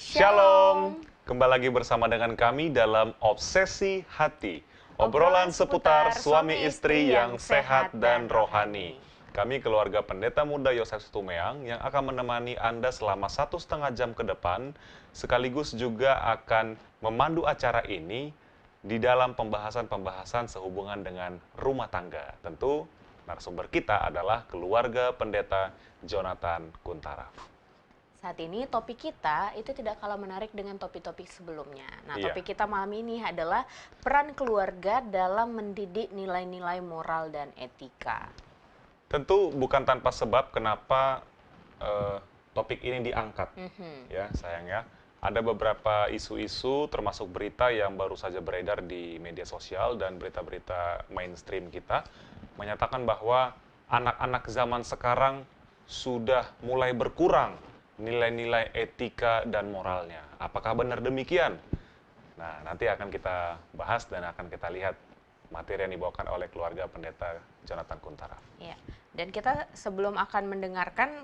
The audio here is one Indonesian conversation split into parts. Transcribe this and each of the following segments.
Shalom. Kembali lagi bersama dengan kami dalam Obsesi Hati. Obrolan seputar suami istri yang sehat dan rohani. Kami keluarga Pendeta Muda Yosef Stumeang yang akan menemani Anda selama 1,5 jam ke depan, sekaligus juga akan memandu acara ini di dalam pembahasan-pembahasan sehubungan dengan rumah tangga. Tentu narasumber kita adalah keluarga Pendeta Jonathan Kuntaraf. Saat ini topik kita itu tidak kalah menarik dengan topik-topik sebelumnya. Nah, Iya. topik kita malam ini adalah peran keluarga dalam mendidik nilai-nilai moral dan etika. Tentu bukan tanpa sebab kenapa topik ini diangkat, ya sayang ya. Ada beberapa isu-isu termasuk berita yang baru saja beredar di media sosial dan berita-berita mainstream kita menyatakan bahwa anak-anak zaman sekarang sudah mulai berkurang nilai-nilai etika dan moralnya. Apakah benar demikian? Nah, nanti akan kita bahas dan akan kita lihat materi yang dibawakan oleh keluarga Pendeta Jonathan Kuntaraf. Ya, dan kita sebelum akan mendengarkan,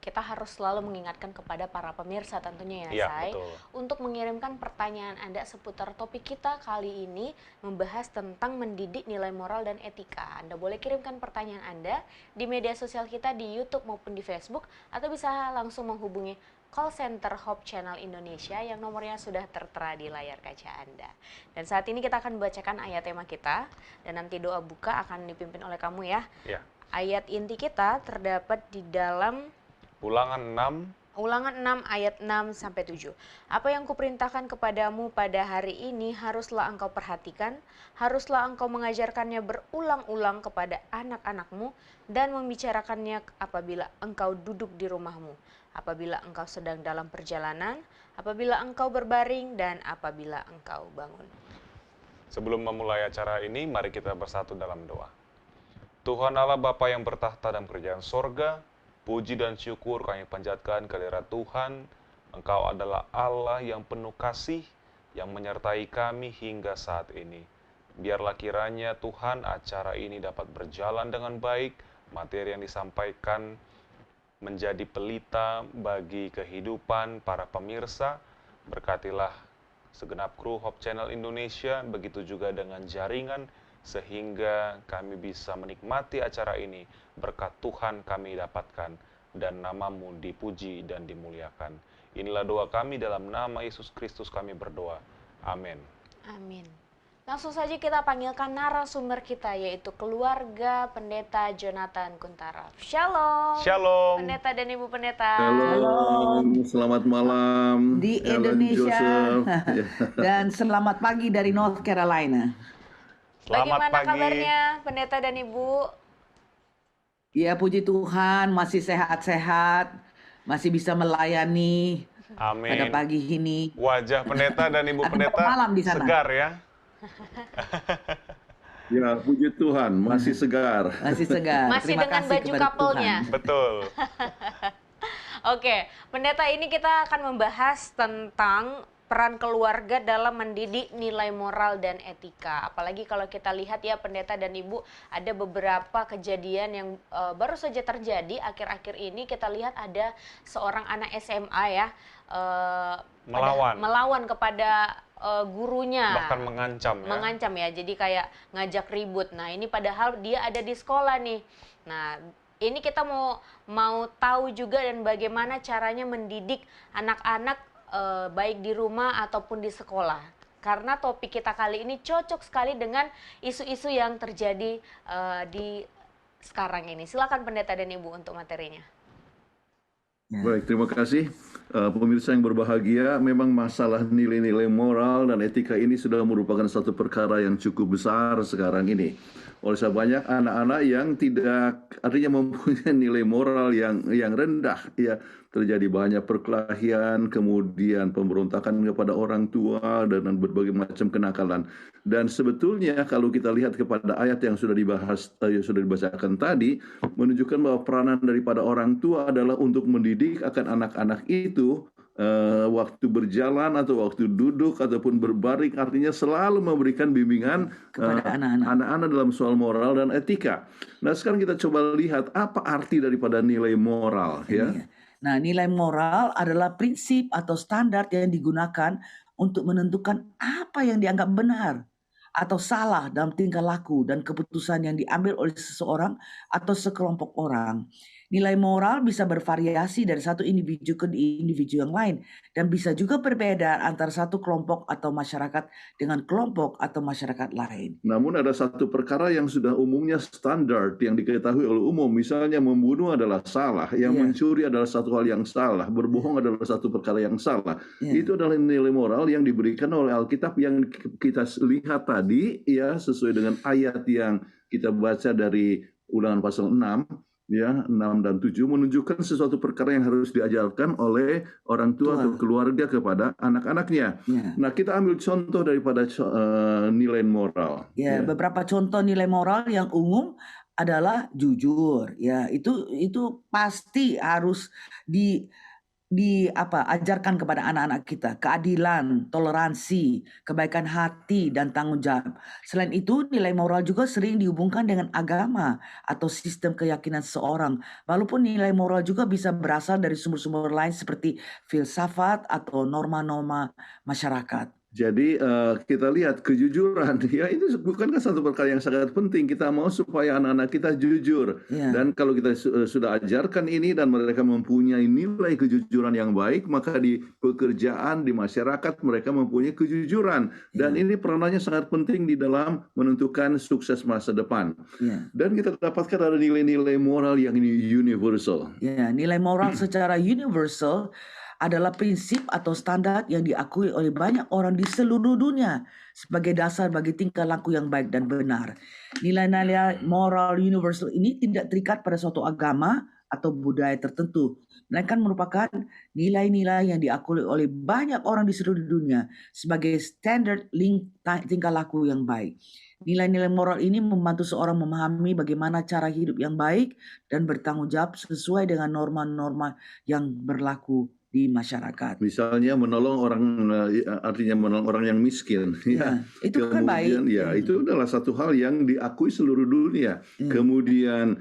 kita harus selalu mengingatkan kepada para pemirsa tentunya Iya, Say, betul. untuk mengirimkan pertanyaan Anda seputar topik kita kali ini membahas tentang mendidik nilai moral dan etika. Anda boleh kirimkan pertanyaan Anda di media sosial kita di YouTube maupun di Facebook, atau bisa langsung menghubungi call center Hope Channel Indonesia yang nomornya sudah tertera di layar kaca Anda. Dan saat ini kita akan membacakan ayat tema kita, dan nanti doa buka akan dipimpin oleh kamu ya. Ya. Ayat inti kita terdapat di dalam Ulangan 6 ayat 6-7. Apa yang kuperintahkan kepadamu pada hari ini haruslah engkau perhatikan, haruslah engkau mengajarkannya berulang-ulang kepada anak-anakmu dan membicarakannya apabila engkau duduk di rumahmu, apabila engkau sedang dalam perjalanan, apabila engkau berbaring, dan apabila engkau bangun. Sebelum memulai acara ini, mari kita bersatu dalam doa. Tuhan Allah Bapa yang bertahta dalam kerajaan sorga, puji dan syukur kami panjatkan kehadirat Tuhan. Engkau adalah Allah yang penuh kasih, yang menyertai kami hingga saat ini. Biarlah kiranya Tuhan acara ini dapat berjalan dengan baik, materi yang disampaikan menjadi pelita bagi kehidupan para pemirsa. Berkatilah segenap kru Hope Channel Indonesia, begitu juga dengan jaringan, sehingga kami bisa menikmati acara ini. Berkat Tuhan kami dapatkan, dan namamu dipuji dan dimuliakan. Inilah doa kami dalam nama Yesus Kristus kami berdoa. Amin. Amin. Langsung saja kita panggilkan narasumber kita, yaitu keluarga Pendeta Jonathan Kuntaraf. Shalom. Shalom. Pendeta dan Ibu Pendeta. Shalom, selamat malam di Ellen Indonesia Joseph. dan selamat pagi dari North Carolina. Selamat Bagaimana pagi. kabarnya Pendeta dan Ibu? Ya, puji Tuhan masih sehat-sehat, masih bisa melayani Amin. pada pagi ini. Wajah pendeta dan ibu Atau pendeta malam di sana. segar ya. Ya, puji Tuhan, masih segar. Masih segar. Masih Terima dengan kasih baju kepada couple-nya. Tuhan. Betul. Oke, Pendeta, ini kita akan membahas tentang peran keluarga dalam mendidik nilai moral dan etika. Apalagi kalau kita lihat ya Pendeta dan Ibu, ada beberapa kejadian yang baru saja terjadi akhir-akhir ini. Kita lihat ada seorang anak SMA ya, melawan kepada gurunya. Bahkan mengancam ya. Mengancam ya, jadi kayak ngajak ribut. Nah, ini padahal dia ada di sekolah nih. Nah, ini kita mau tahu juga dan bagaimana caranya mendidik anak-anak baik di rumah ataupun di sekolah. Karena topik kita kali ini cocok sekali dengan isu-isu yang terjadi di sekarang ini. Silakan Pendeta dan Ibu untuk materinya. Baik, terima kasih. Pemirsa yang berbahagia, memang masalah nilai-nilai moral dan etika ini sudah merupakan satu perkara yang cukup besar sekarang ini. Oleh sebab banyak anak-anak yang tidak, artinya mempunyai nilai moral yang rendah, ya. Terjadi banyak perkelahian, kemudian pemberontakan kepada orang tua, dan berbagai macam kenakalan. Dan sebetulnya kalau kita lihat kepada ayat yang sudah dibacakan tadi, menunjukkan bahwa peranan daripada orang tua adalah untuk mendidik akan anak-anak itu waktu berjalan atau waktu duduk ataupun berbaring, artinya selalu memberikan bimbingan kepada anak-anak dalam soal moral dan etika. Nah, sekarang kita coba lihat apa arti daripada nilai moral, ya. Nah, nilai moral adalah prinsip atau standar yang digunakan untuk menentukan apa yang dianggap benar atau salah dalam tingkah laku dan keputusan yang diambil oleh seseorang atau sekelompok orang. Nilai moral bisa bervariasi dari satu individu ke individu yang lain dan bisa juga berbeda antara satu kelompok atau masyarakat dengan kelompok atau masyarakat lain. Namun ada satu perkara yang sudah umumnya standar yang diketahui oleh umum. Misalnya membunuh adalah salah, yang Iya. mencuri adalah satu hal yang salah, berbohong adalah satu perkara yang salah. Iya. Itu adalah nilai moral yang diberikan oleh Alkitab yang kita lihat tadi, ya, sesuai dengan ayat yang kita baca dari Ulangan pasal 6. Ya, 6 dan 7 menunjukkan sesuatu perkara yang harus diajarkan oleh orang tua atau keluarga kepada anak-anaknya. Ya. Nah, kita ambil contoh daripada nilai moral. Ya, beberapa contoh nilai moral yang umum adalah jujur. Ya, itu pasti harus ajarkan kepada anak-anak kita, keadilan, toleransi, kebaikan hati dan tanggung jawab. Selain itu, nilai moral juga sering dihubungkan dengan agama atau sistem keyakinan seseorang. Walaupun nilai moral juga bisa berasal dari sumber-sumber lain seperti filsafat atau norma-norma masyarakat. Jadi kita lihat kejujuran, ya itu bukankah satu perkara yang sangat penting. Kita mau supaya anak-anak kita jujur. Ya. Dan kalau kita sudah ajarkan ini dan mereka mempunyai nilai kejujuran yang baik, maka di pekerjaan, di masyarakat mereka mempunyai kejujuran. Dan ini peranannya sangat penting di dalam menentukan sukses masa depan. Ya. Dan kita dapatkan ada nilai-nilai moral yang universal. Ya, nilai moral secara universal adalah prinsip atau standar yang diakui oleh banyak orang di seluruh dunia sebagai dasar bagi tingkah laku yang baik dan benar. Nilai-nilai moral universal ini tidak terikat pada suatu agama atau budaya tertentu, melainkan merupakan nilai-nilai yang diakui oleh banyak orang di seluruh dunia sebagai standar tingkah laku yang baik. Nilai-nilai moral ini membantu seorang memahami bagaimana cara hidup yang baik dan bertanggung jawab sesuai dengan norma-norma yang berlaku di masyarakat. Misalnya menolong orang, artinya menolong orang yang miskin. Ya, itu kan baik. Ya, itu adalah satu hal yang diakui seluruh dunia. Kemudian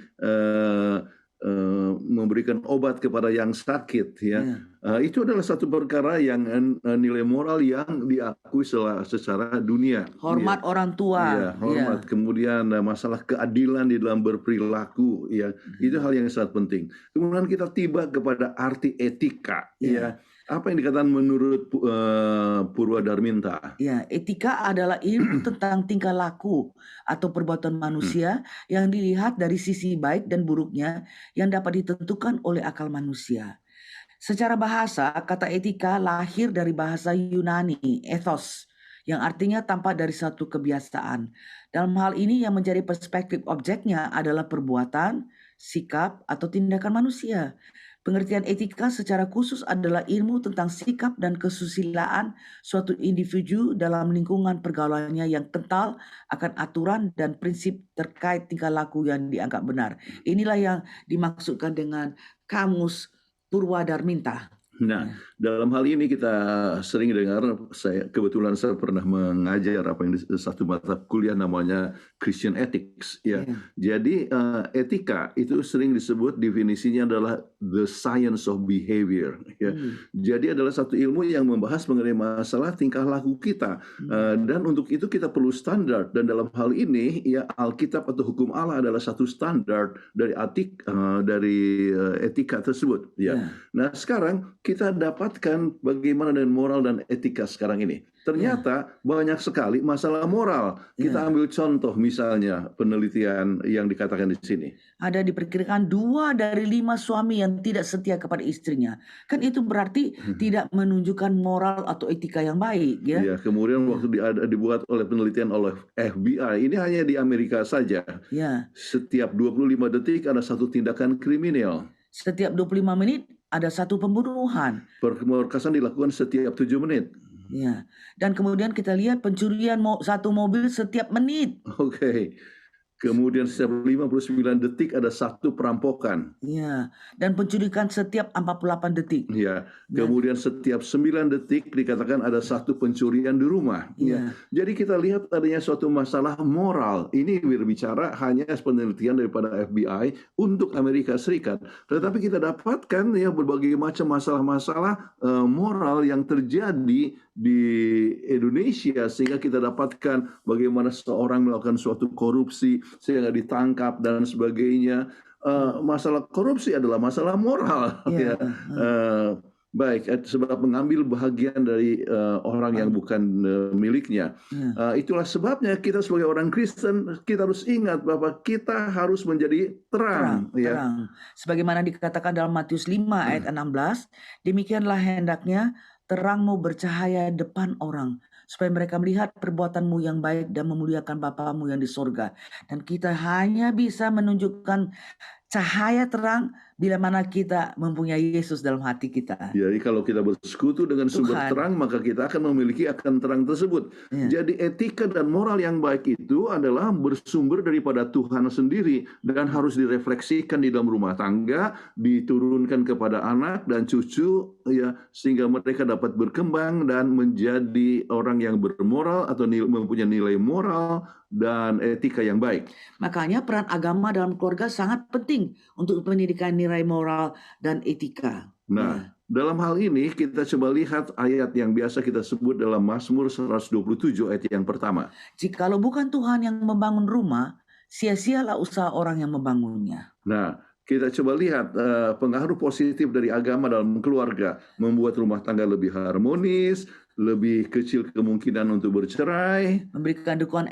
memberikan obat kepada yang sakit, ya. Itu adalah satu perkara yang nilai moral yang diakui secara dunia. Hormat orang tua. Ya, hormat. Kemudian masalah keadilan di dalam berperilaku, ya. Itu hal yang sangat penting. Kemudian kita tiba kepada arti etika, ya. Apa yang dikatakan menurut Purwadarminta? Ya, etika adalah ilmu tentang tingkah laku atau perbuatan manusia yang dilihat dari sisi baik dan buruknya yang dapat ditentukan oleh akal manusia. Secara bahasa, kata etika lahir dari bahasa Yunani, ethos, yang artinya tampak dari satu kebiasaan. Dalam hal ini yang menjadi perspektif objeknya adalah perbuatan, sikap, atau tindakan manusia. Pengertian etika secara khusus adalah ilmu tentang sikap dan kesusilaan suatu individu dalam lingkungan pergaulannya yang kental akan aturan dan prinsip terkait tingkah laku yang dianggap benar. Inilah yang dimaksudkan dengan kamus Purwadarminta. Nah, dalam hal ini kita sering dengar, kebetulan saya pernah mengajar satu mata kuliah namanya Christian Ethics, ya. Jadi etika itu sering disebut definisinya adalah the science of behavior, ya. Jadi adalah satu ilmu yang membahas mengenai masalah tingkah laku kita, dan untuk itu kita perlu standar. Dan dalam hal ini, ya, Alkitab atau hukum Allah adalah satu standar dari etika tersebut, ya. Nah, sekarang kita dapatkan bagaimana dengan moral dan etika sekarang ini. Ternyata banyak sekali masalah moral. Kita ambil contoh misalnya penelitian yang dikatakan di sini. Ada diperkirakan 2 dari 5 suami yang tidak setia kepada istrinya. Kan itu berarti tidak menunjukkan moral atau etika yang baik, ya. Ya, kemudian waktu dibuat oleh penelitian oleh FBI, ini hanya di Amerika saja. Ya. Setiap 25 detik ada satu tindakan kriminal. Setiap 25 menit ada satu pembunuhan. Pemerkosaan dilakukan setiap 7 menit. Ya. Dan kemudian kita lihat pencurian satu mobil setiap menit. Oke. Kemudian setiap 59 detik ada satu perampokan. Ya, dan penculikan setiap 48 detik. Ya, Dan kemudian setiap 9 detik dikatakan ada satu pencurian di rumah. Ya. ya, Jadi kita lihat adanya suatu masalah moral. Ini berbicara hanya penelitian daripada FBI untuk Amerika Serikat. Tetapi kita dapatkan ya berbagai macam masalah-masalah moral yang terjadi di Indonesia sehingga kita dapatkan bagaimana seseorang melakukan suatu korupsi sehingga ditangkap dan sebagainya. Masalah korupsi adalah masalah moral. ya, Ya. Baik, sebab mengambil bahagian dari orang yang bukan miliknya. ya, Itulah sebabnya kita sebagai orang Kristen kita harus ingat bahwa kita harus menjadi terang. Ya. terang. Sebagaimana dikatakan dalam Matius 5 ayat 16, demikianlah hendaknya terangmu bercahaya depan orang, supaya mereka melihat perbuatanmu yang baik dan memuliakan Bapamu yang di sorga. Dan kita hanya bisa menunjukkan cahaya terang bila mana kita mempunyai Yesus dalam hati kita. Jadi kalau kita bersekutu dengan sumber Tuhan. terang, maka kita akan memiliki akan terang tersebut. Ya. Jadi etika dan moral yang baik itu adalah bersumber daripada Tuhan sendiri dan harus direfleksikan di dalam rumah tangga, diturunkan kepada anak dan cucu, ya, sehingga mereka dapat berkembang dan menjadi orang yang bermoral atau mempunyai nilai moral dan etika yang baik. Makanya peran agama dalam keluarga sangat penting untuk pendidikan nilai moral dan etika. Nah, dalam hal ini kita coba lihat ayat yang biasa kita sebut dalam Mazmur 127 ayat yang pertama. Jikalau bukan Tuhan yang membangun rumah, sia-sialah usaha orang yang membangunnya. Nah, kita coba lihat pengaruh positif dari agama dalam keluarga, membuat rumah tangga lebih harmonis, lebih kecil kemungkinan untuk bercerai, Memberikan dukungan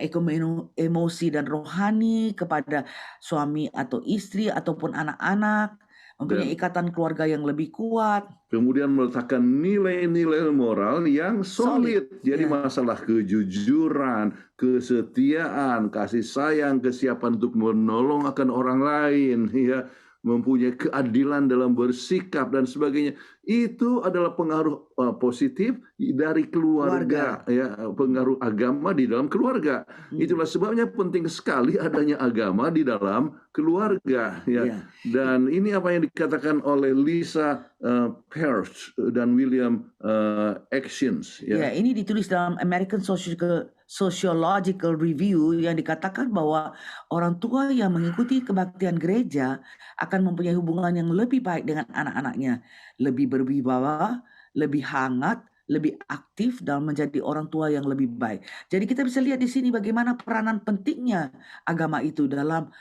emosi dan rohani kepada suami atau istri ataupun anak-anak, mempunyai ikatan keluarga yang lebih kuat. kemudian meletakkan nilai-nilai moral yang solid. Jadi Ya. masalah kejujuran, kesetiaan, kasih sayang, kesiapan untuk menolong akan orang lain, ya, mempunyai keadilan dalam bersikap dan sebagainya. Itu adalah pengaruh positif dari keluarga, ya, pengaruh agama di dalam keluarga. Itulah sebabnya penting sekali adanya agama di dalam keluarga, ya. Ya. Dan ini apa yang dikatakan oleh Lisa Peirce dan William Actions, Ya, ini ditulis dalam American Sociological Review yang dikatakan bahwa orang tua yang mengikuti kebaktian gereja akan mempunyai hubungan yang lebih baik dengan anak-anaknya, lebih berwibawa, lebih hangat, lebih aktif dalam menjadi orang tua yang lebih baik. Jadi kita bisa lihat di sini bagaimana peranan pentingnya agama itu dalam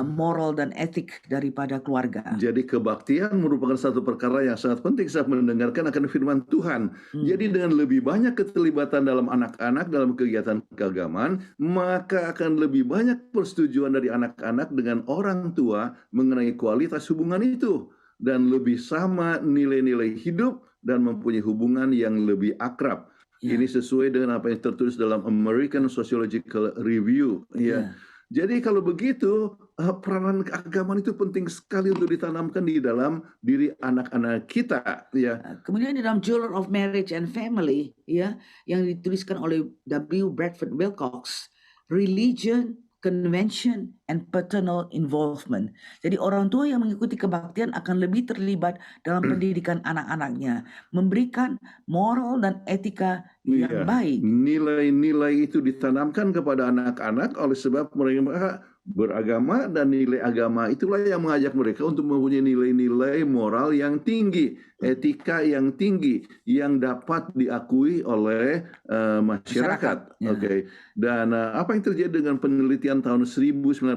moral dan etik daripada keluarga. Jadi kebaktian merupakan satu perkara yang sangat penting saat mendengarkan akan firman Tuhan. Jadi dengan lebih banyak keterlibatan dalam anak-anak dalam kegiatan keagamaan, maka akan lebih banyak persetujuan dari anak-anak dengan orang tua mengenai kualitas hubungan itu. Dan lebih sama nilai-nilai hidup dan mempunyai hubungan yang lebih akrab. Ya. Ini sesuai dengan apa yang tertulis dalam American Sociological Review. Ya. Jadi kalau begitu, peranan keagamaan itu penting sekali untuk ditanamkan di dalam diri anak-anak kita. Ya. Kemudian di dalam Journal of Marriage and Family, ya, yang dituliskan oleh W. Bradford Wilcox, Religion, Convention, and Paternal Involvement. Jadi orang tua yang mengikuti kebaktian akan lebih terlibat dalam pendidikan anak-anaknya, memberikan moral dan etika yang baik. Nilai-nilai itu ditanamkan kepada anak-anak oleh sebab mereka beragama, dan nilai agama itulah yang mengajak mereka untuk mempunyai nilai-nilai moral yang tinggi, etika yang tinggi, yang dapat diakui oleh masyarakat. Ya. Oke. Dan apa yang terjadi dengan penelitian tahun 1999?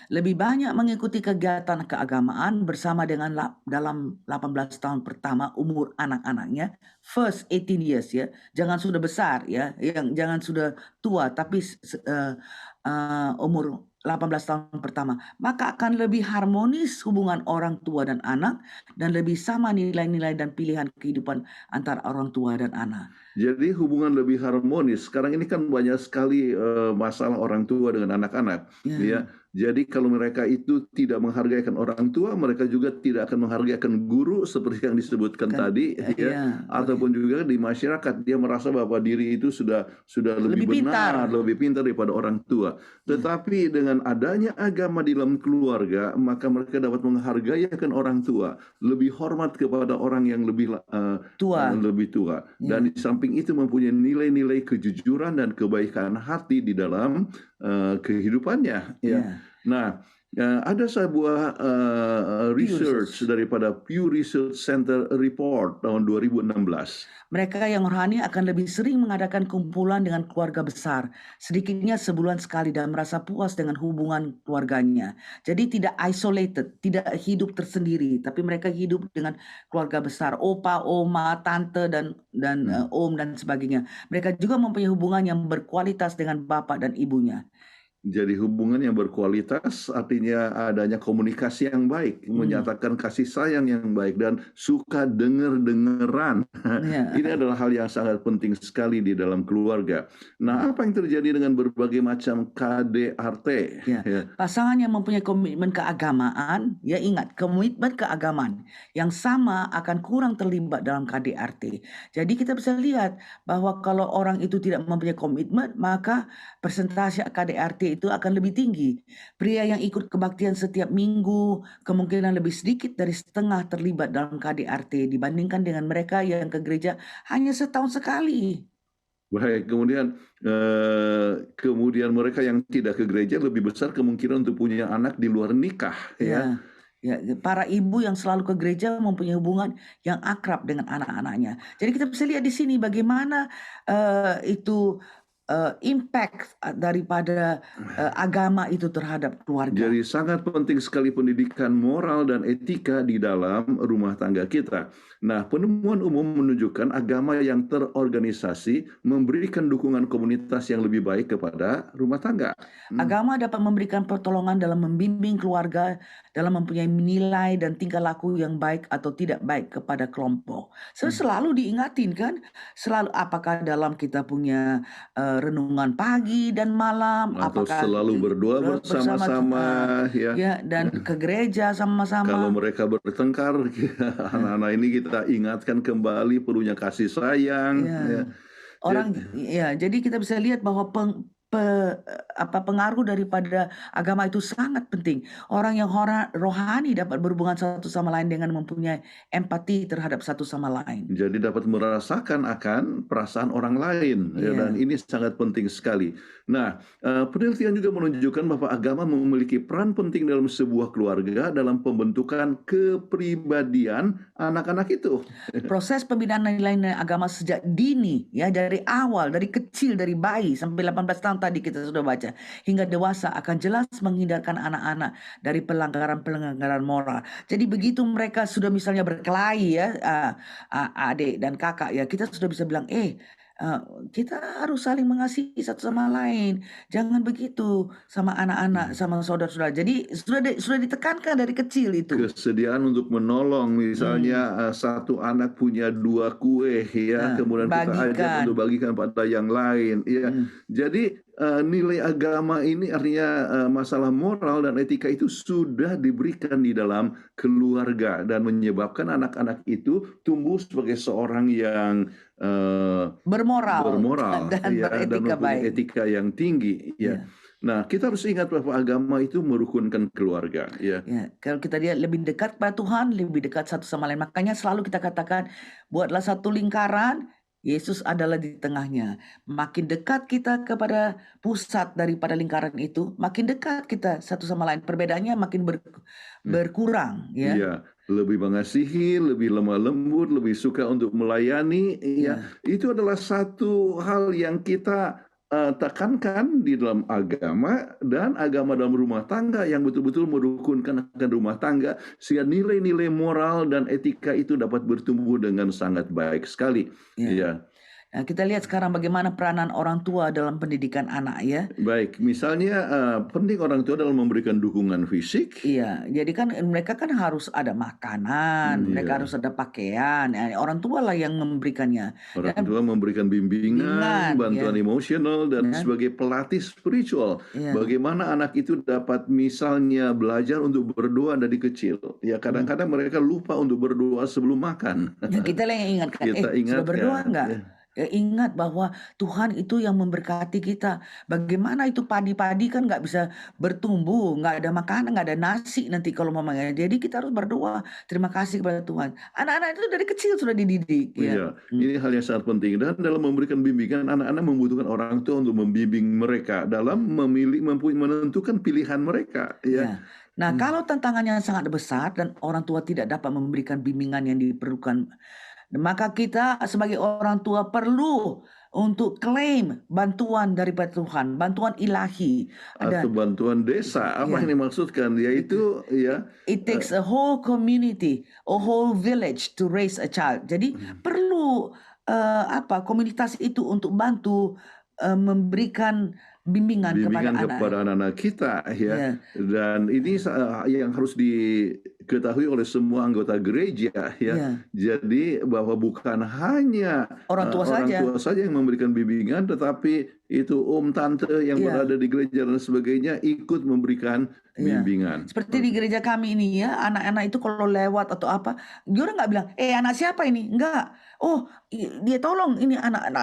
Lebih banyak mengikuti kegiatan keagamaan bersama dengan dalam 18 tahun pertama umur anak-anaknya, first 18 years, ya. Jangan sudah besar, ya, jangan sudah tua, tapi umur 18 tahun pertama, maka akan lebih harmonis hubungan orang tua dan anak, dan lebih sama nilai-nilai dan pilihan kehidupan antara orang tua dan anak. Jadi hubungan lebih harmonis. Sekarang ini kan banyak sekali masalah orang tua dengan anak-anak, ya. Jadi kalau mereka itu tidak menghargai orang tua, mereka juga tidak akan menghargai guru seperti yang disebutkan Kan, tadi, ya. iya, Ataupun juga di masyarakat dia merasa bahwa diri itu sudah lebih lebih benar, pintar. lebih pintar daripada orang tua. Ya, Tetapi dengan adanya agama di dalam keluarga, maka mereka dapat menghargai orang tua, lebih hormat kepada orang yang tua. lebih tua. Ya, Dan di samping itu mempunyai nilai-nilai kejujuran dan kebaikan hati di dalam kehidupannya, ya. ya. Nah, ada sebuah Pew research Research. daripada Pew Research Center Report tahun 2016. Mereka yang rohani akan lebih sering mengadakan kumpulan dengan keluarga besar, sedikitnya sebulan sekali, dan merasa puas dengan hubungan keluarganya. Jadi tidak isolated, tidak hidup tersendiri, tapi mereka hidup dengan keluarga besar, opa, oma, tante, dan om dan sebagainya. Mereka juga mempunyai hubungan yang berkualitas dengan bapak dan ibunya. Jadi hubungan yang berkualitas artinya adanya komunikasi yang baik, menyatakan kasih sayang yang baik, dan suka dengar-dengeran. Ya. Ini adalah hal yang sangat penting sekali di dalam keluarga. Nah, apa yang terjadi dengan berbagai macam KDRT? Ya. Pasangan yang mempunyai komitmen keagamaan, ya ingat, komitmen keagamaan yang sama akan kurang terlibat dalam KDRT. Jadi kita bisa lihat bahwa kalau orang itu tidak mempunyai komitmen, maka persentase KDRT itu akan lebih tinggi. Pria yang ikut kebaktian setiap minggu kemungkinan lebih sedikit dari setengah terlibat dalam KDRT dibandingkan dengan mereka yang ke gereja hanya setahun sekali. Baik, kemudian mereka yang tidak ke gereja lebih besar kemungkinan untuk punya anak di luar nikah, ya. Ya, para ibu yang selalu ke gereja mempunyai hubungan yang akrab dengan anak-anaknya. Jadi kita bisa lihat di sini bagaimana itu impact daripada agama itu terhadap keluarga. Jadi sangat penting sekali pendidikan moral dan etika di dalam rumah tangga kita. Nah, penemuan umum menunjukkan agama yang terorganisasi memberikan dukungan komunitas yang lebih baik kepada rumah tangga. Agama dapat memberikan pertolongan dalam membimbing keluarga dalam mempunyai nilai dan tingkah laku yang baik atau tidak baik kepada kelompok. Selalu diingatin kan, selalu apakah dalam kita punya renungan pagi dan malam, Atau apakah selalu berdoa bersama-sama, ya. dan ke gereja sama-sama. Kalau mereka bertengkar, anak-anak ini kita ingatkan kembali perlunya kasih sayang. Ya. Orang, ya, jadi kita bisa lihat bahwa pengaruh daripada agama itu sangat penting. Orang yang rohani dapat berhubungan satu sama lain dengan mempunyai empati terhadap satu sama lain. Jadi dapat merasakan akan perasaan orang lain, ya, dan ini sangat penting sekali. Nah, penelitian juga menunjukkan bahwa agama memiliki peran penting dalam sebuah keluarga dalam pembentukan kepribadian anak-anak itu. Proses pembinaan nilai-nilai agama sejak dini, ya, dari awal, dari kecil, dari bayi sampai 18 tahun tadi kita sudah baca, hingga dewasa akan jelas menghindarkan anak-anak dari pelanggaran moral. Jadi begitu mereka sudah misalnya berkelahi, ya, adik dan kakak, ya, kita sudah bisa bilang, kita harus saling mengasihi satu sama lain. Jangan begitu sama anak-anak, sama saudara-saudara. Jadi sudah ditekankan dari kecil itu. Kesediaan untuk menolong, misalnya satu anak punya 2 kue, ya, kemudian kita ajak untuk bagikan pada yang lain, ya. Jadi nilai agama ini artinya masalah moral dan etika itu sudah diberikan di dalam keluarga dan menyebabkan anak-anak itu tumbuh sebagai seorang yang bermoral dan ya, beretika dan mempunyai baik. etika yang tinggi, ya. Nah, kita harus ingat bahwa agama itu merukunkan keluarga, ya. Kalau kita lihat lebih dekat pada Tuhan, lebih dekat satu sama lain. Makanya selalu kita katakan, buatlah satu lingkaran, Yesus adalah di tengahnya. Makin dekat kita kepada pusat daripada lingkaran itu, makin dekat kita satu sama lain. Perbedaannya makin berkurang, ya. Iya, lebih mengasihi, lebih lemah lembut, lebih suka untuk melayani, ya. Itu adalah satu hal yang kita tekankan di dalam agama dan agama dalam rumah tangga yang betul-betul merukunkan akan rumah tangga sehingga nilai-nilai moral dan etika itu dapat bertumbuh dengan sangat baik sekali. Ya. Nah, kita lihat sekarang bagaimana peranan orang tua dalam pendidikan anak ya. Baik, misalnya penting orang tua dalam memberikan dukungan fisik. Iya, jadi kan mereka kan harus ada makanan, mereka harus Iya, ada pakaian. Orang tua lah yang memberikannya. orang Dan tua memberikan bimbingan, bimbingan ya, bantuan emosional, dan ya, sebagai pelatih spiritual, ya. bagaimana anak itu dapat misalnya belajar untuk berdoa dari kecil. Ya, kadang-kadang mereka lupa untuk berdoa sebelum makan. Ya, kita lah yang ingatkan, Kita sudah berdoa ingatkan. enggak? Ya. Ya, ingat bahwa Tuhan itu yang memberkati kita. Bagaimana itu padi-padi kan nggak bisa bertumbuh, nggak ada makanan, nggak ada nasi nanti kalau mamanya. Jadi kita harus berdoa, terima kasih kepada Tuhan. Anak-anak itu dari kecil sudah dididik ya. Iya, ini hal yang sangat penting. Dan dalam memberikan bimbingan, anak-anak membutuhkan orang tua untuk membimbing mereka dalam menentukan pilihan mereka. Ya. Ya, Nah, kalau tantangannya sangat besar dan orang tua tidak dapat memberikan bimbingan yang diperlukan, maka kita sebagai orang tua perlu untuk klaim bantuan daripada Tuhan, bantuan ilahi. atau Dan bantuan desa. Apa ya, yang dimaksudkan? Yaitu ya, it takes a whole community, a whole village to raise a child. Jadi perlu komunitas itu untuk bantu memberikan bimbingan kepada bimbingan anak. kepada anak-anak kita ya. Ya, Dan ini yang harus diketahui oleh semua anggota gereja ya. ya. Jadi bahwa bukan hanya Orang tua orang saja. tua saja yang memberikan bimbingan, tetapi itu tante yang Iya. berada di gereja dan sebagainya ikut memberikan Iya. bimbingan. Seperti di gereja kami ini ya, anak-anak itu kalau lewat atau apa, dia orang nggak bilang, anak siapa ini? Enggak. Oh, dia tolong ini anak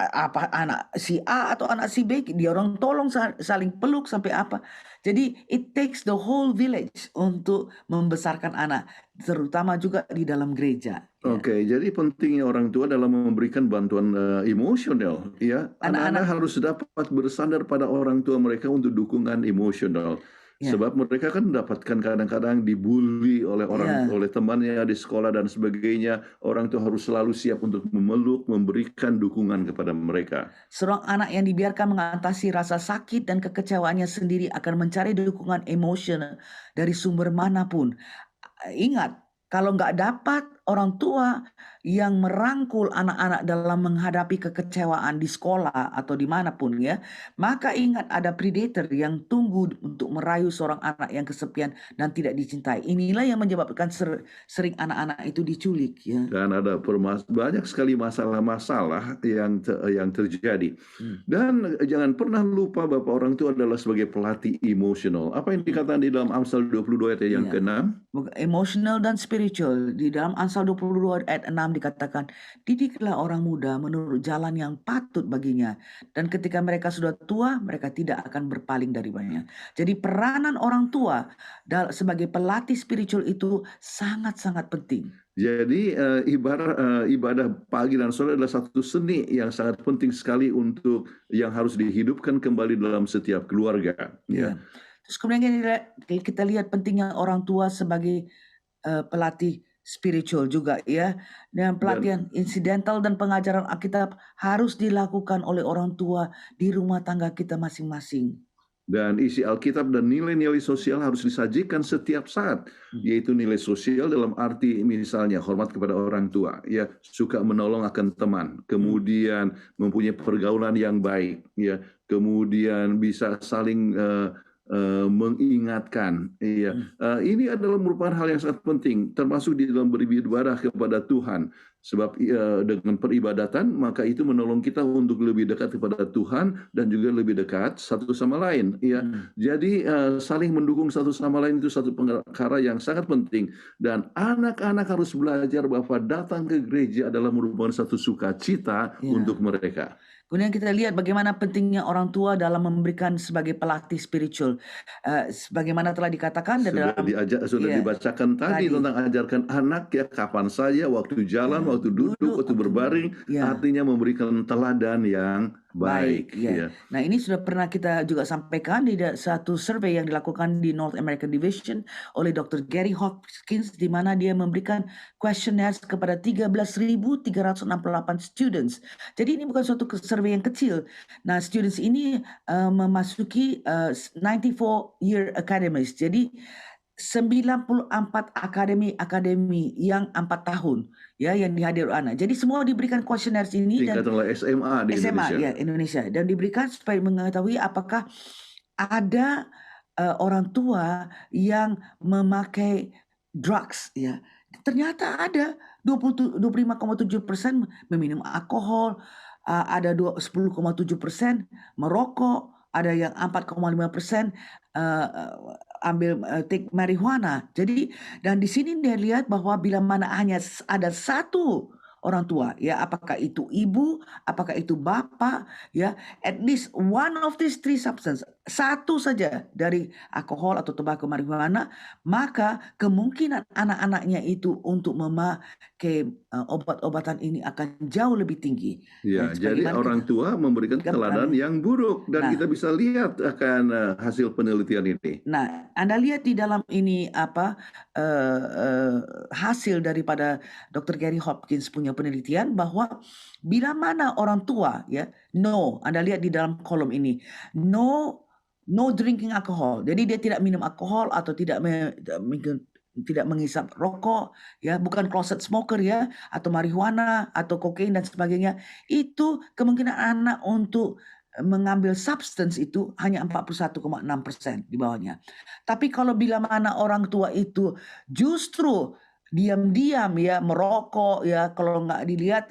si A atau anak si B, dia orang tolong saling peluk sampai apa. Jadi it takes the whole village untuk membesarkan anak, terutama juga di dalam gereja. Ya. Oke, jadi pentingnya orang tua dalam memberikan bantuan emosional, ya. Anak-anak harus dapat bersandar pada orang tua mereka untuk dukungan emosional. Ya. Sebab mereka kan mendapatkan kadang-kadang dibully oleh oleh temannya di sekolah dan sebagainya. Orang tua harus selalu siap untuk memeluk, memberikan dukungan kepada mereka. Seorang anak yang dibiarkan mengatasi rasa sakit dan kekecewaannya sendiri akan mencari dukungan emosional dari sumber manapun. Ingat, kalau nggak dapat orang tua yang merangkul anak-anak dalam menghadapi kekecewaan di sekolah atau dimanapun ya, maka ingat ada predator yang tunggu untuk merayu seorang anak yang kesepian dan tidak dicintai. Inilah yang menyebabkan sering anak-anak itu diculik ya. Dan ada banyak sekali masalah-masalah yang terjadi. Dan jangan pernah lupa bahwa orang tua adalah sebagai pelatih emosional. Apa yang dikatakan di dalam Amsal 22 ayat yang ke-6? Emosional dan spiritual. Di dalam Amsal 22 ayat 6 dikatakan, didiklah orang muda menurut jalan yang patut baginya. Dan ketika mereka sudah tua, mereka tidak akan berpaling darinya. Jadi peranan orang tua sebagai pelatih spiritual itu sangat-sangat penting. Jadi ibadah pagi dan sore adalah satu seni yang sangat penting sekali untuk yang harus dihidupkan kembali dalam setiap keluarga. Ya. Terus kemudian kita lihat pentingnya orang tua sebagai pelatih spiritual juga ya. Dan pelatihan insidental dan pengajaran Alkitab harus dilakukan oleh orang tua di rumah tangga kita masing-masing. Dan isi Alkitab dan nilai-nilai sosial harus disajikan setiap saat, yaitu nilai sosial dalam arti misalnya hormat kepada orang tua, ya, suka menolong akan teman, kemudian mempunyai pergaulan yang baik, ya, kemudian bisa saling mengingatkan. Ya. Ini adalah merupakan hal yang sangat penting, termasuk di dalam beribadah kepada Tuhan. Sebab dengan peribadatan, maka itu menolong kita untuk lebih dekat kepada Tuhan dan juga lebih dekat satu sama lain. Ya. Jadi saling mendukung satu sama lain itu satu perkara yang sangat penting. Dan anak-anak harus belajar bahwa datang ke gereja adalah merupakan satu sukacita untuk mereka. Kemudian kita lihat bagaimana pentingnya orang tua dalam memberikan sebagai pelatih spiritual. Sebagaimana telah dikatakan sudah dibacakan tadi tentang ajarkan anak ya kapan saja, waktu jalan, waktu duduk, waktu berbaring, artinya memberikan teladan yang baik. Ya. Nah ini sudah pernah kita juga sampaikan di satu survei yang dilakukan di North American Division oleh Dr. Gary Hopkins, di mana dia memberikan questionnaires kepada 13.368 students. Jadi ini bukan suatu survei yang kecil. Nah students ini memasuki 94-year academies. Jadi 94 akademi yang 4 tahun ya yang dihadiri anak. Jadi semua diberikan kuesioner ini dan Tingkatan SMA di SMA Indonesia. ya Indonesia, dan diberikan supaya mengetahui apakah ada orang tua yang memakai drugs ya. Ternyata ada 25,7% meminum alkohol, ada 10,7% merokok, ada yang 4,5% ambil take marijuana. Jadi dan di sini dia lihat bahwa bila mana hanya ada satu orang tua ya, apakah itu ibu, apakah itu bapak ya, at least one of these three substance, satu saja dari alkohol atau tembakau marijuana, maka kemungkinan anak-anaknya itu untuk memakai obat-obatan ini akan jauh lebih tinggi. Ya, jadi sebagaimana orang tua memberikan teladan yang buruk dan Nah. kita bisa lihat akan hasil penelitian ini. Nah, Anda lihat di dalam ini hasil daripada Dr. Gary Hopkins punya penelitian bahwa bila mana orang tua ya, Anda lihat di dalam kolom ini, no drinking alcohol. Jadi dia tidak minum alkohol atau tidak menghisap rokok ya, bukan closet smoker ya, atau marijuana atau kokain dan sebagainya. Itu kemungkinan anak untuk mengambil substance itu hanya 41,6% di bawahnya. Tapi kalau bila mana orang tua itu justru diam-diam ya merokok ya, kalau nggak dilihat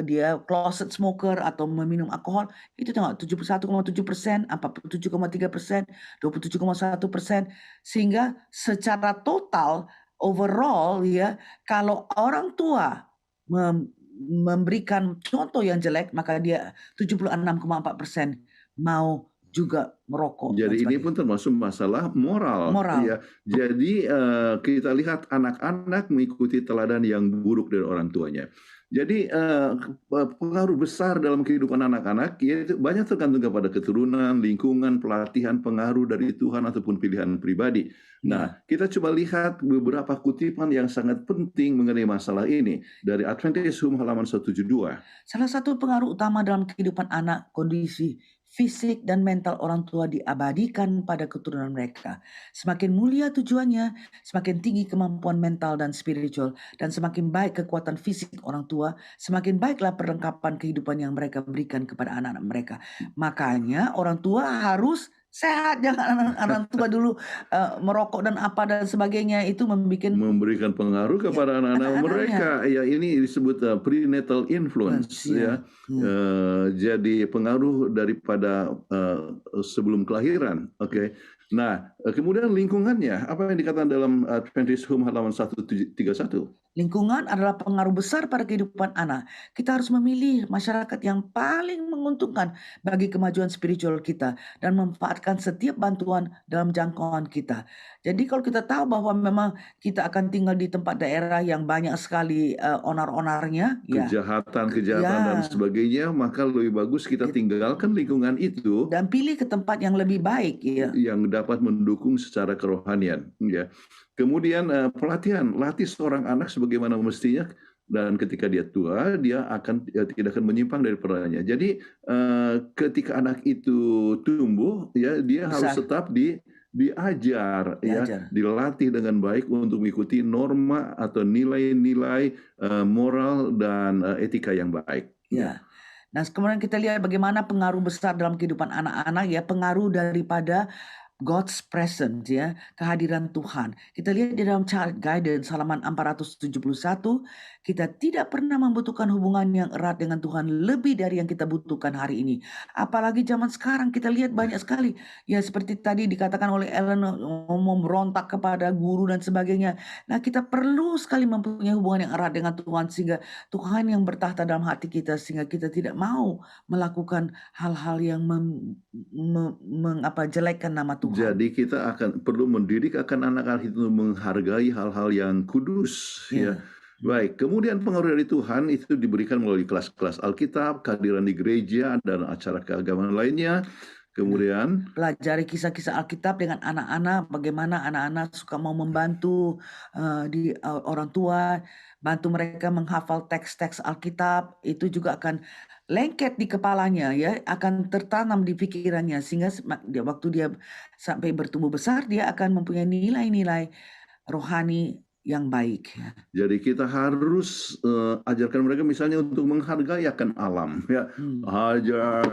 dia closet smoker atau meminum alkohol, itu tengok 71,7%, 47,3%, 27,1%, sehingga secara total overall ya, kalau orang tua memberikan contoh yang jelek, maka dia 76,4% mau juga merokok. Jadi ini pun termasuk masalah moral. Ya. Jadi kita lihat anak-anak mengikuti teladan yang buruk dari orang tuanya. Jadi pengaruh besar dalam kehidupan anak-anak yaitu banyak tergantung kepada keturunan, lingkungan, pelatihan, pengaruh dari Tuhan ataupun pilihan pribadi. Nah, kita coba lihat beberapa kutipan yang sangat penting mengenai masalah ini dari Adventist Home halaman 172. Salah satu pengaruh utama dalam kehidupan anak, kondisi fisik dan mental orang tua diabadikan pada keturunan mereka. Semakin mulia tujuannya, semakin tinggi kemampuan mental dan spiritual, dan semakin baik kekuatan fisik orang tua, semakin baiklah perlengkapan kehidupan yang mereka berikan kepada anak-anak mereka. Makanya orang tua harus sehat, jangan anak tua dulu merokok dan apa dan sebagainya, itu memberikan pengaruh kepada anak-anak mereka. Ya, ini disebut prenatal influence ya. Jadi pengaruh daripada sebelum kelahiran. Oke. Nah, kemudian lingkungannya, apa yang dikatakan dalam Adventist Home halaman 131? Lingkungan adalah pengaruh besar pada kehidupan anak. Kita harus memilih masyarakat yang paling menguntungkan bagi kemajuan spiritual kita dan memanfaatkan setiap bantuan dalam jangkauan kita. Jadi kalau kita tahu bahwa memang kita akan tinggal di tempat daerah yang banyak sekali onar-onarnya, kejahatan dan sebagainya, maka lebih bagus kita tinggalkan lingkungan itu dan pilih ke tempat yang lebih baik ya, yang dapat mendukung secara kerohanian ya. Kemudian pelatihan, latih seorang anak sebagaimana mestinya, dan ketika dia tua dia tidak akan menyimpang dari perannya. Jadi ketika anak itu tumbuh ya, dia harus tetap diajar ya, dilatih dengan baik untuk mengikuti norma atau nilai-nilai moral dan etika yang baik. Ya. Nah, kemudian kita lihat bagaimana pengaruh besar dalam kehidupan anak-anak ya, pengaruh daripada God's presence ya, kehadiran Tuhan. Kita lihat di dalam Child Guidance halaman 471, kita tidak pernah membutuhkan hubungan yang erat dengan Tuhan lebih dari yang kita butuhkan hari ini. Apalagi zaman sekarang kita lihat banyak sekali ya, seperti tadi dikatakan oleh Ellen, memberontak kepada guru dan sebagainya. Nah, kita perlu sekali mempunyai hubungan yang erat dengan Tuhan sehingga Tuhan yang bertahta dalam hati kita, sehingga kita tidak mau melakukan hal-hal yang jelekkan nama Tuhan. Jadi kita perlu mendidik akan anak-anak itu menghargai hal-hal yang kudus ya. Baik, kemudian pengaruh dari Tuhan itu diberikan melalui kelas-kelas Alkitab, kehadiran di gereja dan acara keagamaan lainnya. Kemudian pelajari kisah-kisah Alkitab dengan anak-anak, bagaimana anak-anak suka mau membantu di orang tua, bantu mereka menghafal teks-teks Alkitab, itu juga akan lengket di kepalanya ya, akan tertanam di pikirannya, sehingga waktu dia sampai bertumbuh besar dia akan mempunyai nilai-nilai rohani yang baik. Ya. Jadi kita harus ajarkan mereka misalnya untuk menghargai akan alam, ya. Ajar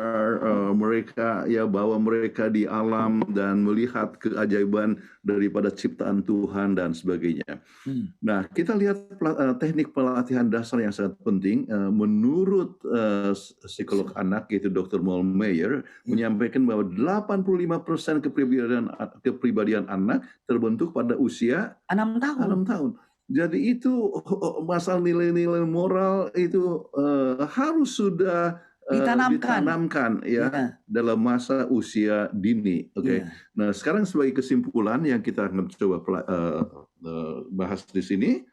mereka, ya, bawa mereka di alam dan melihat keajaiban daripada ciptaan Tuhan dan sebagainya. Nah, kita lihat teknik pelatihan dasar yang sangat penting. Menurut psikolog anak, yaitu Dr. Mollmeyer, menyampaikan bahwa 85% kepribadian anak terbentuk pada usia 6 tahun. 6 tahun. Jadi itu masalah nilai-nilai moral itu harus sudah ditanamkan ya, dalam masa usia dini. Oke. Nah, sekarang sebagai kesimpulan yang kita akan coba bahas di sini,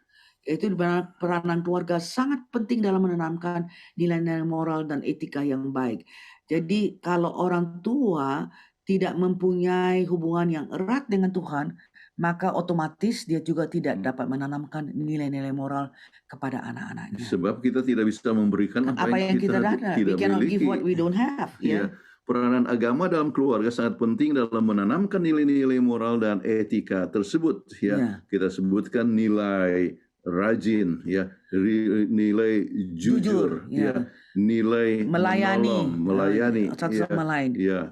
itu peranan keluarga sangat penting dalam menanamkan nilai-nilai moral dan etika yang baik. Jadi kalau orang tua tidak mempunyai hubungan yang erat dengan Tuhan, maka otomatis dia juga tidak dapat menanamkan nilai-nilai moral kepada anak-anaknya. Sebab kita tidak bisa memberikan apa yang kita tidak We cannot give miliki. what we don't have. Ya. Peranan agama dalam keluarga sangat penting dalam menanamkan nilai-nilai moral dan etika tersebut. Ya. Kita sebutkan nilai rajin, ya, nilai jujur, ya, nilai melayani, satu sama lain. Ya.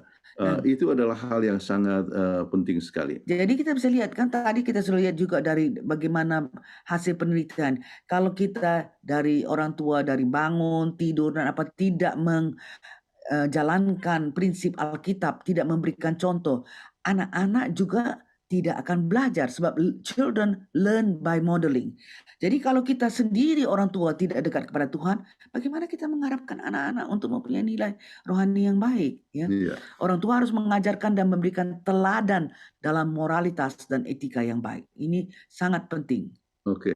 Itu adalah hal yang sangat penting sekali. Jadi kita bisa lihat kan tadi kita sudah lihat juga dari bagaimana hasil penelitian. Kalau kita dari orang tua dari bangun, tidur dan apa tidak menjalankan prinsip Alkitab, tidak memberikan contoh, anak-anak juga tidak akan belajar sebab children learn by modeling. Jadi kalau kita sendiri orang tua tidak dekat kepada Tuhan, bagaimana kita mengharapkan anak-anak untuk mempunyai nilai rohani yang baik? Ya? Orang tua harus mengajarkan dan memberikan teladan dalam moralitas dan etika yang baik. Ini sangat penting. Oke.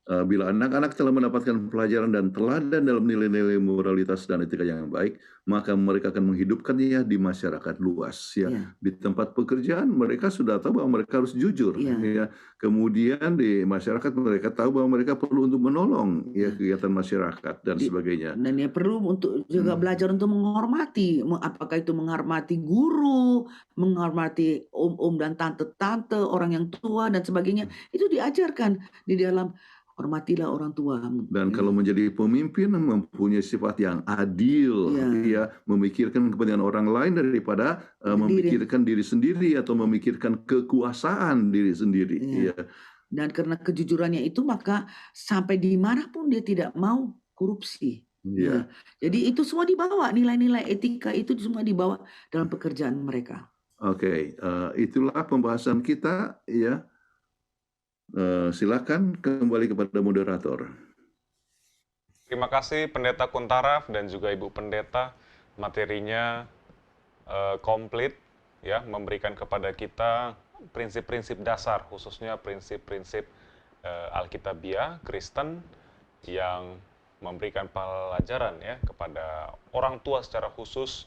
Bila anak-anak telah mendapatkan pelajaran dan teladan dalam nilai-nilai moralitas dan etika yang baik, maka mereka akan menghidupkannya di masyarakat luas. Ya. Di tempat pekerjaan mereka sudah tahu bahwa mereka harus jujur. Ya. Kemudian di masyarakat mereka tahu bahwa mereka perlu untuk menolong ya kegiatan masyarakat dan sebagainya. Dan ya perlu untuk juga belajar untuk menghormati, apakah itu menghormati guru, menghormati om-om dan tante-tante, orang yang tua dan sebagainya. Itu diajarkan di dalam hormatilah orang tua. Dan kalau menjadi pemimpin mempunyai sifat yang adil, ya, memikirkan kepentingan orang lain daripada memikirkan diri sendiri atau memikirkan kekuasaan diri sendiri. Ya. Dan karena kejujurannya itu maka sampai dimanapun dia tidak mau korupsi. Ya. Jadi itu semua dibawa, nilai-nilai etika itu semua dibawa dalam pekerjaan mereka. Oke, itulah pembahasan kita, ya. Silakan kembali kepada moderator. Terima kasih Pendeta Kuntaraf dan juga Ibu Pendeta, materinya komplit, ya, memberikan kepada kita prinsip-prinsip dasar, khususnya prinsip-prinsip Alkitabiah Kristen yang memberikan pelajaran ya kepada orang tua secara khusus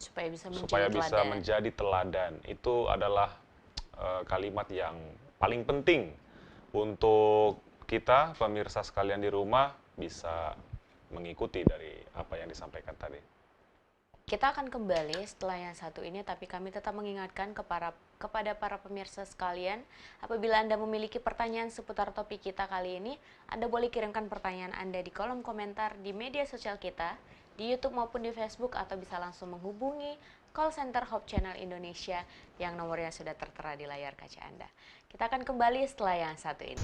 supaya bisa menjadi teladan. Itu adalah kalimat yang paling penting untuk kita, pemirsa sekalian di rumah, bisa mengikuti dari apa yang disampaikan tadi. Kita akan kembali setelah yang satu ini, tapi kami tetap mengingatkan kepada para pemirsa sekalian, apabila Anda memiliki pertanyaan seputar topik kita kali ini, Anda boleh kirimkan pertanyaan Anda di kolom komentar di media sosial kita, di YouTube maupun di Facebook, atau bisa langsung menghubungi call center Hope Channel Indonesia yang nomornya sudah tertera di layar kaca Anda. Kita akan kembali setelah yang satu ini.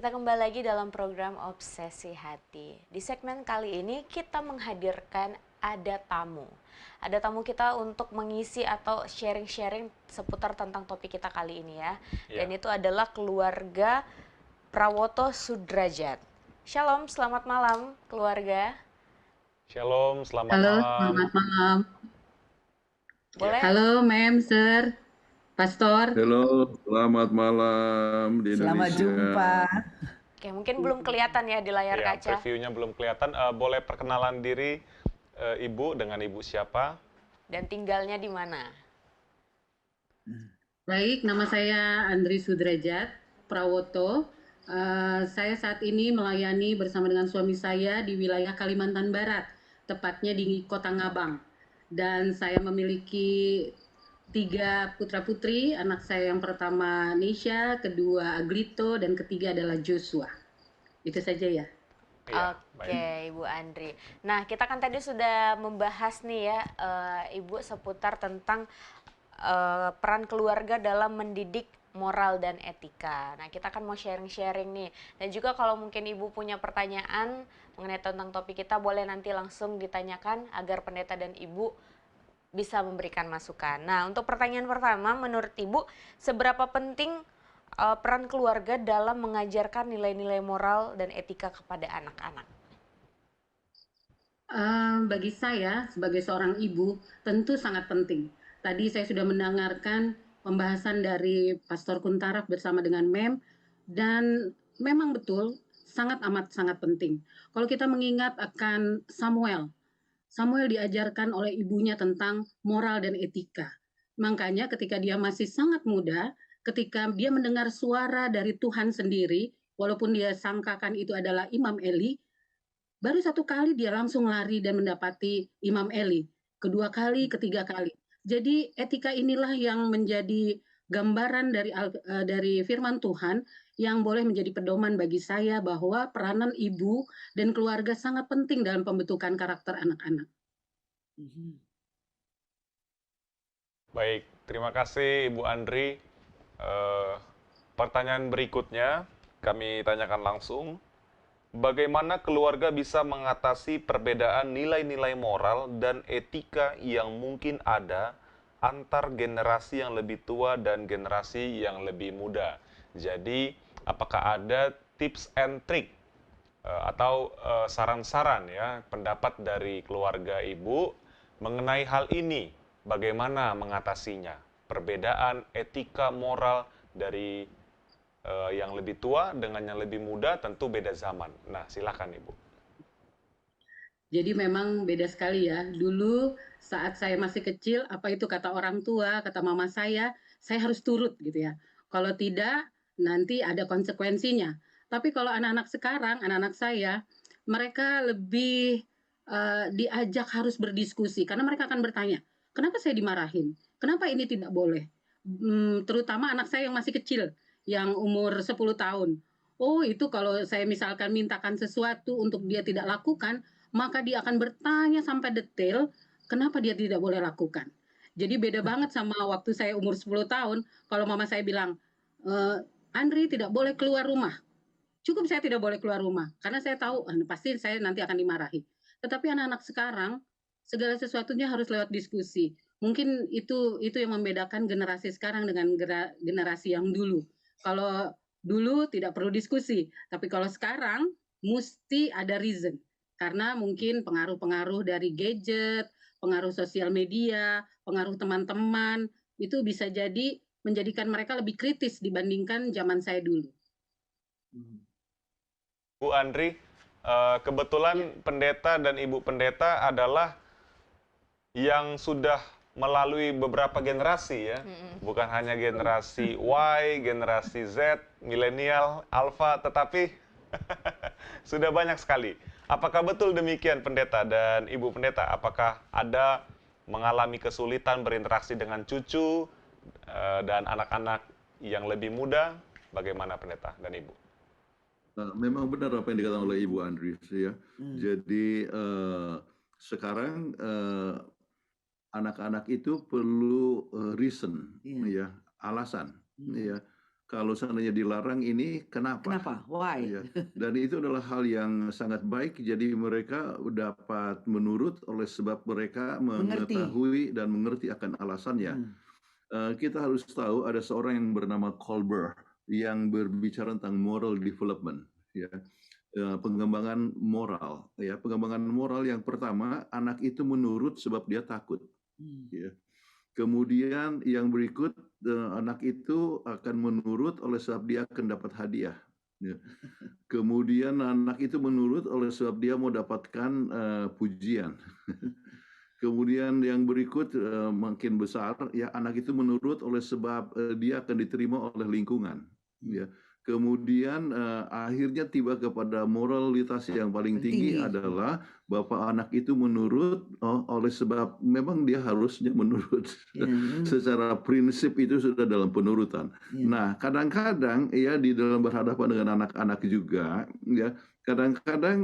Kita kembali lagi dalam program Obsesi Hati. Di segmen kali ini kita menghadirkan ada tamu. Ada tamu kita untuk mengisi atau sharing-sharing seputar tentang topik kita kali ini ya. Dan itu adalah keluarga Prawoto Sudrajat. Shalom, selamat malam keluarga. Shalom, selamat Halo, malam. selamat malam. Boleh? Halo, Mem, Sir, Pastor. Halo, selamat malam di Selamat Indonesia. jumpa. Oke, mungkin belum kelihatan ya di layar Ya, kaca. previewnya belum kelihatan. Boleh perkenalan diri Ibu dengan Ibu siapa? Dan tinggalnya di mana? Baik, nama saya Andri Sudrajat Prawoto. Saya saat ini melayani bersama dengan suami saya di wilayah Kalimantan Barat, tepatnya di Kota Ngabang. Dan saya memiliki 3 putra-putri, anak saya yang pertama Nesha, kedua Aglito, dan ketiga adalah Joshua. Itu saja ya. Iya, Oke, Ibu Andri. Nah, kita kan tadi sudah membahas nih ya, Ibu, seputar tentang peran keluarga dalam mendidik moral dan etika. Nah, kita kan mau sharing-sharing nih. Dan juga kalau mungkin Ibu punya pertanyaan mengenai tentang topik kita, boleh nanti langsung ditanyakan agar pendeta dan Ibu bisa memberikan masukan. Nah, untuk pertanyaan pertama, menurut Ibu, seberapa penting peran keluarga dalam mengajarkan nilai-nilai moral dan etika kepada anak-anak? Bagi saya sebagai seorang ibu tentu sangat penting. Tadi saya sudah mendengarkan pembahasan dari Pastor Kuntaraf bersama dengan Mem, dan memang betul sangat amat sangat penting. Kalau kita mengingat akan Samuel diajarkan oleh ibunya tentang moral dan etika. Makanya ketika dia masih sangat muda, ketika dia mendengar suara dari Tuhan sendiri, walaupun dia sangkakan itu adalah Imam Eli, baru 1 kali dia langsung lari dan mendapati Imam Eli. Kedua kali, ketiga kali. Jadi etika inilah yang menjadi gambaran dari firman Tuhan yang boleh menjadi pedoman bagi saya bahwa peranan ibu dan keluarga sangat penting dalam pembentukan karakter anak-anak. Baik, terima kasih Ibu Andri. Pertanyaan berikutnya kami tanyakan langsung. Bagaimana keluarga bisa mengatasi perbedaan nilai-nilai moral dan etika yang mungkin ada antar generasi yang lebih tua dan generasi yang lebih muda? Jadi, apakah ada tips and trick atau saran-saran ya, pendapat dari keluarga Ibu mengenai hal ini? Bagaimana mengatasinya? Perbedaan etika moral dari yang lebih tua dengan yang lebih muda tentu beda zaman. Nah, silakan Ibu. Jadi memang beda sekali ya. Dulu saat saya masih kecil, apa itu kata orang tua, kata mama saya harus turut gitu ya. Kalau tidak, nanti ada konsekuensinya. Tapi kalau anak-anak sekarang, anak-anak saya, mereka lebih diajak harus berdiskusi. Karena mereka akan bertanya, kenapa saya dimarahin? Kenapa ini tidak boleh? Terutama anak saya yang masih kecil, yang umur 10 tahun. Oh, itu kalau saya misalkan mintakan sesuatu untuk dia tidak lakukan, maka dia akan bertanya sampai detail kenapa dia tidak boleh lakukan. Jadi beda banget sama waktu saya umur 10 tahun, kalau mama saya bilang, Andri tidak boleh keluar rumah. Cukup saya tidak boleh keluar rumah, karena saya tahu pasti saya nanti akan dimarahi. Tetapi anak-anak sekarang, segala sesuatunya harus lewat diskusi. Mungkin itu yang membedakan generasi sekarang dengan generasi yang dulu. Kalau dulu tidak perlu diskusi, tapi kalau sekarang mesti ada reason. Karena mungkin pengaruh-pengaruh dari gadget, pengaruh sosial media, pengaruh teman-teman, itu bisa jadi menjadikan mereka lebih kritis dibandingkan zaman saya dulu. Bu Andri, kebetulan pendeta dan Ibu pendeta adalah yang sudah melalui beberapa generasi ya, bukan hanya generasi Y, generasi Z, milenial, alpha, tetapi sudah banyak sekali. Apakah betul demikian pendeta dan Ibu pendeta? Apakah ada mengalami kesulitan berinteraksi dengan cucu dan anak-anak yang lebih muda? Bagaimana pendeta dan Ibu? Memang benar apa yang dikatakan oleh Ibu Andri ya. Jadi sekarang anak-anak itu perlu reason, ya, alasan, ya. kalau seandainya dilarang ini kenapa? Kenapa? Why? Ya, dan itu adalah hal yang sangat baik. Jadi mereka dapat menurut oleh sebab mereka Mengerti. mengetahui dan mengerti akan alasannya. Kita harus tahu ada seorang yang bernama Colbert yang berbicara tentang moral development, ya, pengembangan moral. Ya, pengembangan moral yang pertama, anak itu menurut sebab dia takut. Ya. Kemudian yang berikut, anak itu akan menurut oleh sebab dia akan dapat hadiah. Ya. Kemudian anak itu menurut oleh sebab dia mau dapatkan pujian. Kemudian yang berikut makin besar, ya anak itu menurut oleh sebab dia akan diterima oleh lingkungan. Ya. Kemudian akhirnya tiba kepada moralitas yang paling tinggi adalah bapak anak itu menurut oleh sebab memang dia harusnya menurut. Secara prinsip itu sudah dalam penurutan. Nah, kadang-kadang ya di dalam berhadapan dengan anak-anak juga, ya kadang-kadang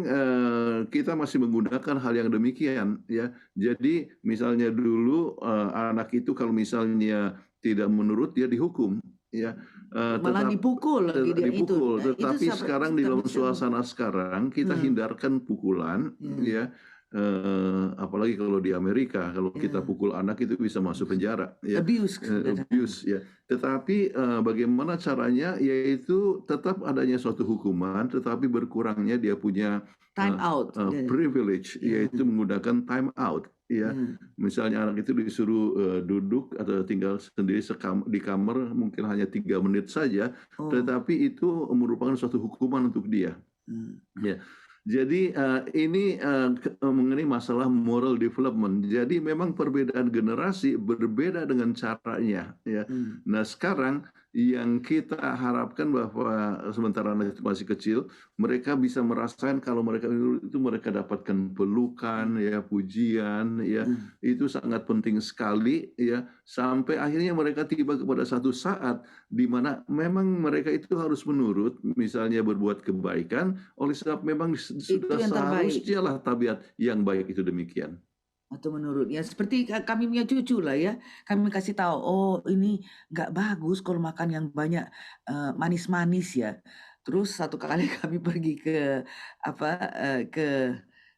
kita masih menggunakan hal yang demikian, ya. Jadi misalnya dulu anak itu kalau misalnya tidak menurut dia dihukum, ya. Malah dipukul lagi dia dipukul. itu. Tetapi itu sekarang di dalam suasana sekarang kita hindarkan pukulan, ya. Apalagi kalau di Amerika, kalau kita pukul anak itu bisa masuk penjara, ya. Abuse, ya. Tetapi bagaimana caranya? Yaitu tetap adanya suatu hukuman, tetapi berkurangnya dia punya time out, privilege, yaitu menggunakan time out. Ya, misalnya anak itu disuruh duduk atau tinggal sendiri di kamar mungkin hanya 3 menit saja, tetapi itu merupakan suatu hukuman untuk dia. Ya. Jadi ini mengenai masalah moral development. Jadi memang perbedaan generasi berbeda dengan caranya. Ya. Nah sekarang yang kita harapkan bahwa sementara anak itu masih kecil, mereka bisa merasakan kalau mereka itu mereka dapatkan pelukan, ya pujian, ya itu sangat penting sekali, ya sampai akhirnya mereka tiba kepada satu saat di mana memang mereka itu harus menurut, misalnya berbuat kebaikan, oleh sebab memang sudah seharusnya lah tabiat yang baik itu demikian. Atau menurutnya seperti kami punya cucu lah ya, kami kasih tahu, oh ini nggak bagus kalau makan yang banyak manis-manis ya. Terus satu kali kami pergi ke ke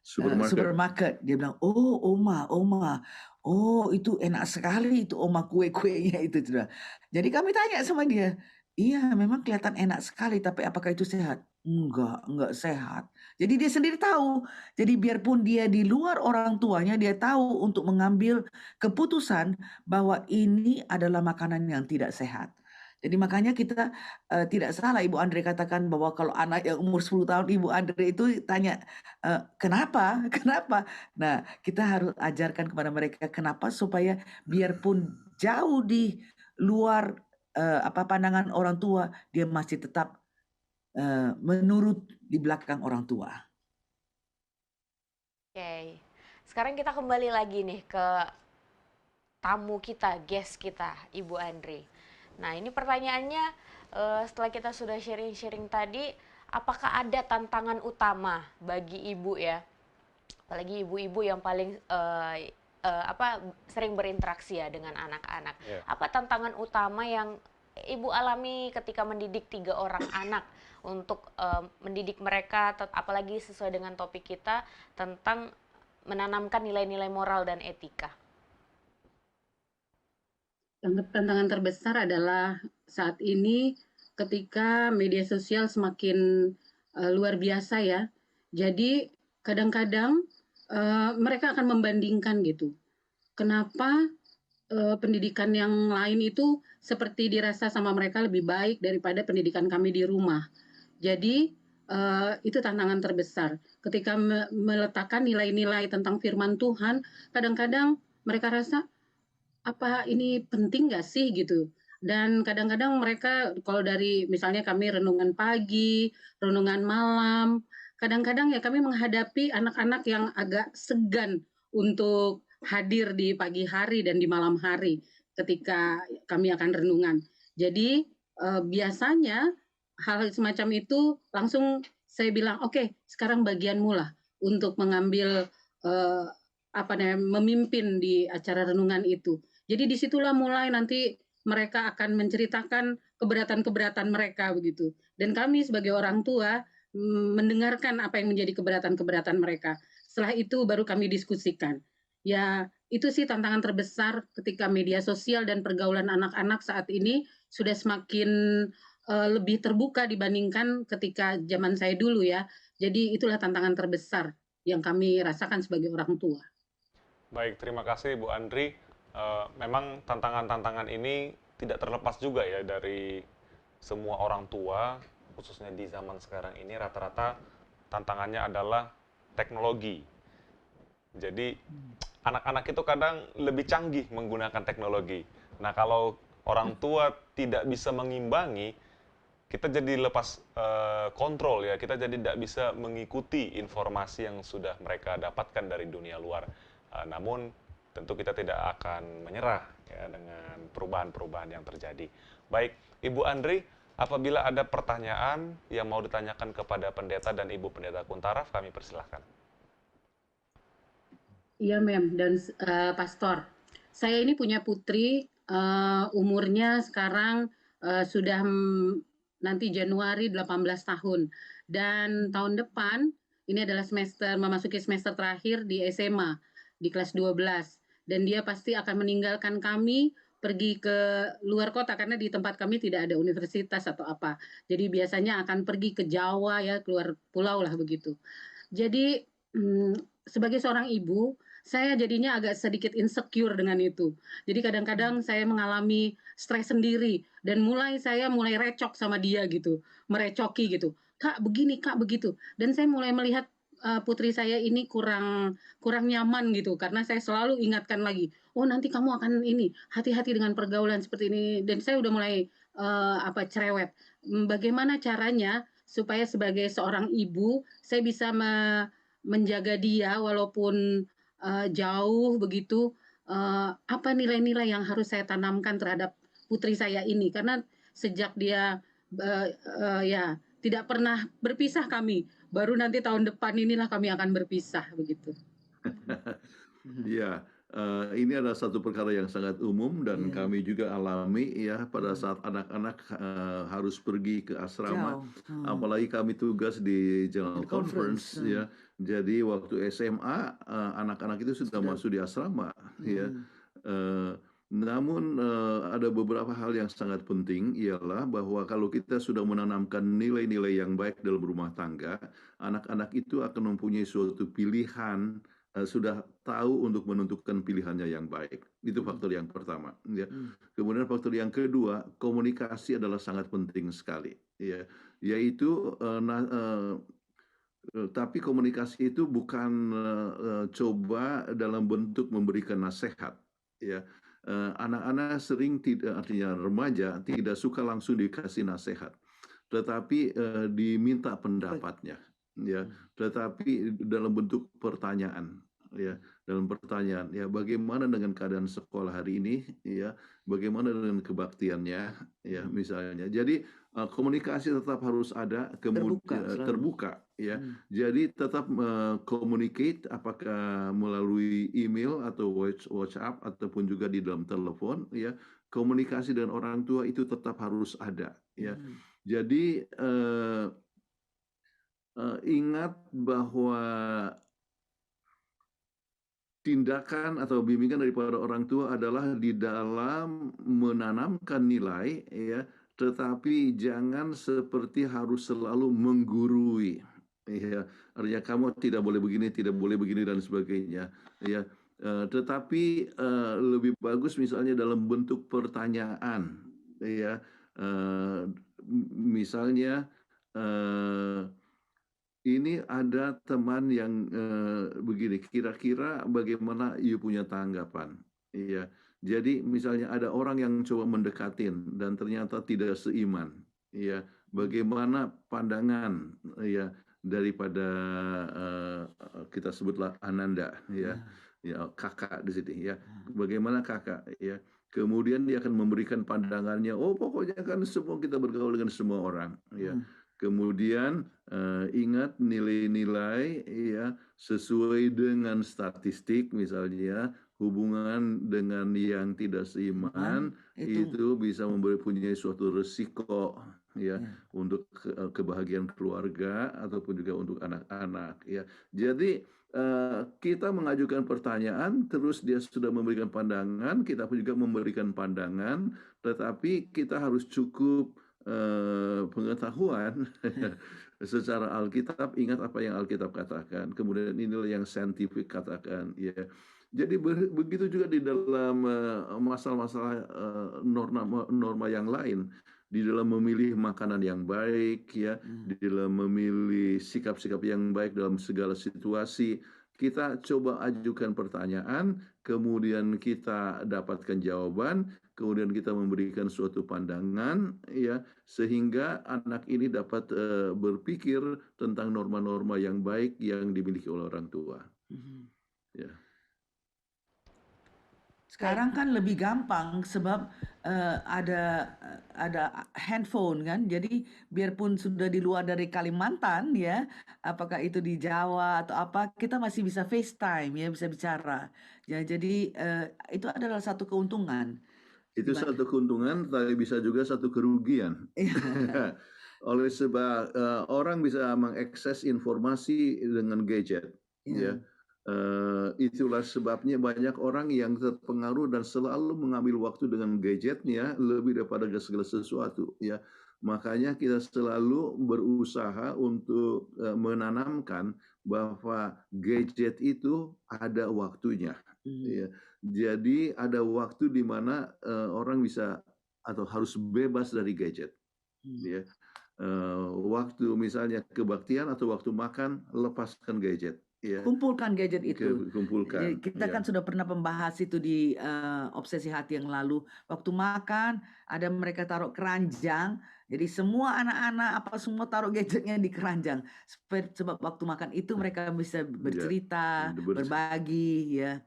supermarket, dia bilang, oh oma, oh itu enak sekali itu oma kue-kuenya itu sudah. Jadi kami tanya sama dia, iya memang kelihatan enak sekali, tapi apakah itu sehat? Enggak sehat. Jadi dia sendiri tahu. Jadi biarpun dia di luar orang tuanya, dia tahu untuk mengambil keputusan bahwa ini adalah makanan yang tidak sehat. Jadi makanya kita tidak salah Ibu Andre katakan bahwa kalau anak yang umur 10 tahun Ibu Andre itu tanya kenapa? Nah kita harus ajarkan kepada mereka kenapa, supaya biarpun jauh di luar pandangan orang tua, dia masih tetap menurut di belakang orang tua. Oke, sekarang kita kembali lagi nih ke tamu kita, guest kita, Ibu Andre. Nah ini pertanyaannya, setelah kita sudah sharing-sharing tadi, apakah ada tantangan utama bagi ibu ya, apalagi ibu-ibu yang paling sering berinteraksi ya dengan anak-anak. Apa tantangan utama yang ibu alami ketika mendidik 3 orang anak untuk mendidik mereka, apalagi sesuai dengan topik kita tentang menanamkan nilai-nilai moral dan etika? Tantangan terbesar adalah saat ini ketika media sosial semakin luar biasa ya. Jadi kadang-kadang mereka akan membandingkan gitu. Kenapa pendidikan yang lain itu seperti dirasa sama mereka lebih baik daripada pendidikan kami di rumah. Jadi itu tantangan terbesar. Ketika meletakkan nilai-nilai tentang firman Tuhan, kadang-kadang mereka rasa, apa ini penting nggak sih gitu. Dan kadang-kadang mereka, kalau dari misalnya kami renungan pagi, renungan malam, kadang-kadang ya kami menghadapi anak-anak yang agak segan untuk hadir di pagi hari dan di malam hari ketika kami akan renungan. Jadi biasanya hal semacam itu langsung saya bilang, oke, sekarang bagianmu lah untuk mengambil memimpin di acara renungan itu. Jadi disitulah mulai nanti mereka akan menceritakan keberatan-keberatan mereka begitu. Dan kami sebagai orang tua mendengarkan apa yang menjadi keberatan-keberatan mereka. Setelah itu baru kami diskusikan. Ya, itu sih tantangan terbesar ketika media sosial dan pergaulan anak-anak saat ini sudah semakin lebih terbuka dibandingkan ketika zaman saya dulu ya. Jadi itulah tantangan terbesar yang kami rasakan sebagai orang tua. Baik, terima kasih Bu Andri. Memang tantangan-tantangan ini tidak terlepas juga ya dari semua orang tua, khususnya di zaman sekarang ini rata-rata tantangannya adalah teknologi. Jadi anak-anak itu kadang lebih canggih menggunakan teknologi. Nah, kalau orang tua tidak bisa mengimbangi, kita jadi lepas kontrol ya, kita jadi tidak bisa mengikuti informasi yang sudah mereka dapatkan dari dunia luar. Namun tentu kita tidak akan menyerah ya dengan perubahan-perubahan yang terjadi. Baik, Ibu Andri, apabila ada pertanyaan yang mau ditanyakan kepada pendeta dan Ibu Pendeta Kuntaraf, kami persilahkan. Iya, Mem, dan Pastor. Saya ini punya putri, umurnya sekarang sudah nanti Januari 18 tahun. Dan tahun depan, ini adalah memasuki semester terakhir di SMA, di kelas 12. Dan dia pasti akan meninggalkan kami, pergi ke luar kota, karena di tempat kami tidak ada universitas atau apa. Jadi biasanya akan pergi ke Jawa ya, keluar pulau lah begitu. Jadi sebagai seorang ibu, saya jadinya agak sedikit insecure dengan itu. Jadi kadang-kadang saya mengalami stres sendiri dan saya mulai recok sama dia gitu, merecoki gitu. Kak begini, Kak begitu. Dan saya mulai melihat putri saya ini kurang nyaman gitu karena saya selalu ingatkan lagi, oh nanti kamu akan ini, hati-hati dengan pergaulan seperti ini. Dan saya udah mulai cerewet. Bagaimana caranya supaya sebagai seorang ibu saya bisa menjaga dia walaupun jauh begitu, apa nilai-nilai yang harus saya tanamkan terhadap putri saya ini, karena sejak dia ya tidak pernah berpisah kami, baru nanti tahun depan inilah kami akan berpisah begitu. Ya, ini adalah satu perkara yang sangat umum dan kami juga alami ya pada saat anak-anak harus pergi ke asrama, apalagi kami tugas di General Conference ya. Jadi waktu SMA anak-anak itu sudah masuk di asrama ya. Namun ada beberapa hal yang sangat penting ialah bahwa kalau kita sudah menanamkan nilai-nilai yang baik dalam rumah tangga, anak-anak itu akan mempunyai suatu pilihan, sudah tahu untuk menentukan pilihannya yang baik. Itu faktor yang pertama. Ya. Kemudian faktor yang kedua, komunikasi adalah sangat penting sekali. Ya. Yaitu tapi komunikasi itu bukan coba dalam bentuk memberikan nasihat. Ya. Anak-anak sering artinya remaja tidak suka langsung dikasih nasihat, tetapi diminta pendapatnya. Ya, tetapi dalam bentuk pertanyaan, ya, dalam pertanyaan, ya, bagaimana dengan keadaan sekolah hari ini, ya, bagaimana dengan kebaktiannya, ya, misalnya. Jadi komunikasi tetap harus ada, kemudian terbuka, ya. Jadi tetap communicate, apakah melalui email atau WhatsApp ataupun juga di dalam telepon, ya. Komunikasi dengan orang tua itu tetap harus ada, ya. Jadi ingat bahwa tindakan atau bimbingan daripada orang tua adalah di dalam menanamkan nilai, ya, tetapi jangan seperti harus selalu menggurui, ya. Artinya kamu tidak boleh begini dan sebagainya, ya. Tetapi lebih bagus misalnya dalam bentuk pertanyaan, ya. Misalnya ini ada teman yang begini, kira-kira bagaimana you punya tanggapan? Iya. Jadi misalnya ada orang yang coba mendekatin dan ternyata tidak seiman. Iya. Bagaimana pandangan ya daripada kita sebutlah Ananda ya. Ya, kakak di sini ya. Bagaimana kakak ya? Kemudian dia akan memberikan pandangannya, oh pokoknya kan semua kita bergaul dengan semua orang ya. Kemudian ingat nilai-nilai ya sesuai dengan statistik misalnya hubungan dengan yang tidak seiman itu itu bisa mempunyai suatu resiko ya untuk kebahagiaan keluarga ataupun juga untuk anak-anak ya. Jadi kita mengajukan pertanyaan terus dia sudah memberikan pandangan, kita pun juga memberikan pandangan, tetapi kita harus cukup pengetahuan secara Alkitab, ingat apa yang Alkitab katakan, kemudian inilah yang saintifik katakan ya. Jadi begitu juga di dalam masalah-masalah norma yang lain, di dalam memilih makanan yang baik ya, di dalam memilih sikap-sikap yang baik dalam segala situasi. Kita coba ajukan pertanyaan, kemudian kita dapatkan jawaban, kemudian kita memberikan suatu pandangan ya sehingga anak ini dapat berpikir tentang norma-norma yang baik yang dimiliki oleh orang tua. Ya. sekarang kan lebih gampang sebab ada handphone kan. Jadi biarpun sudah di luar dari Kalimantan ya, apakah itu di Jawa atau apa, kita masih bisa FaceTime ya, bisa bicara. Ya, jadi itu adalah satu keuntungan. Itu satu keuntungan, tapi bisa juga satu kerugian. Oleh sebab orang bisa mengakses informasi dengan gadget. Ya. Itulah sebabnya banyak orang yang terpengaruh dan selalu mengambil waktu dengan gadgetnya lebih daripada segala sesuatu. Ya. Makanya kita selalu berusaha untuk menanamkan bahwa gadget itu ada waktunya. Ya. Jadi ada waktu di mana orang bisa atau harus bebas dari gadget. Ya. Waktu misalnya kebaktian atau waktu makan, lepaskan gadget. Ya. Kumpulkan gadget itu. Kumpulkan. Kita kan sudah pernah membahas itu di obsesi hati yang lalu. Waktu makan ada mereka taruh keranjang. Jadi semua anak-anak apa semua taruh gadgetnya di keranjang. Sebab waktu makan itu mereka bisa bercerita, berbagi ya.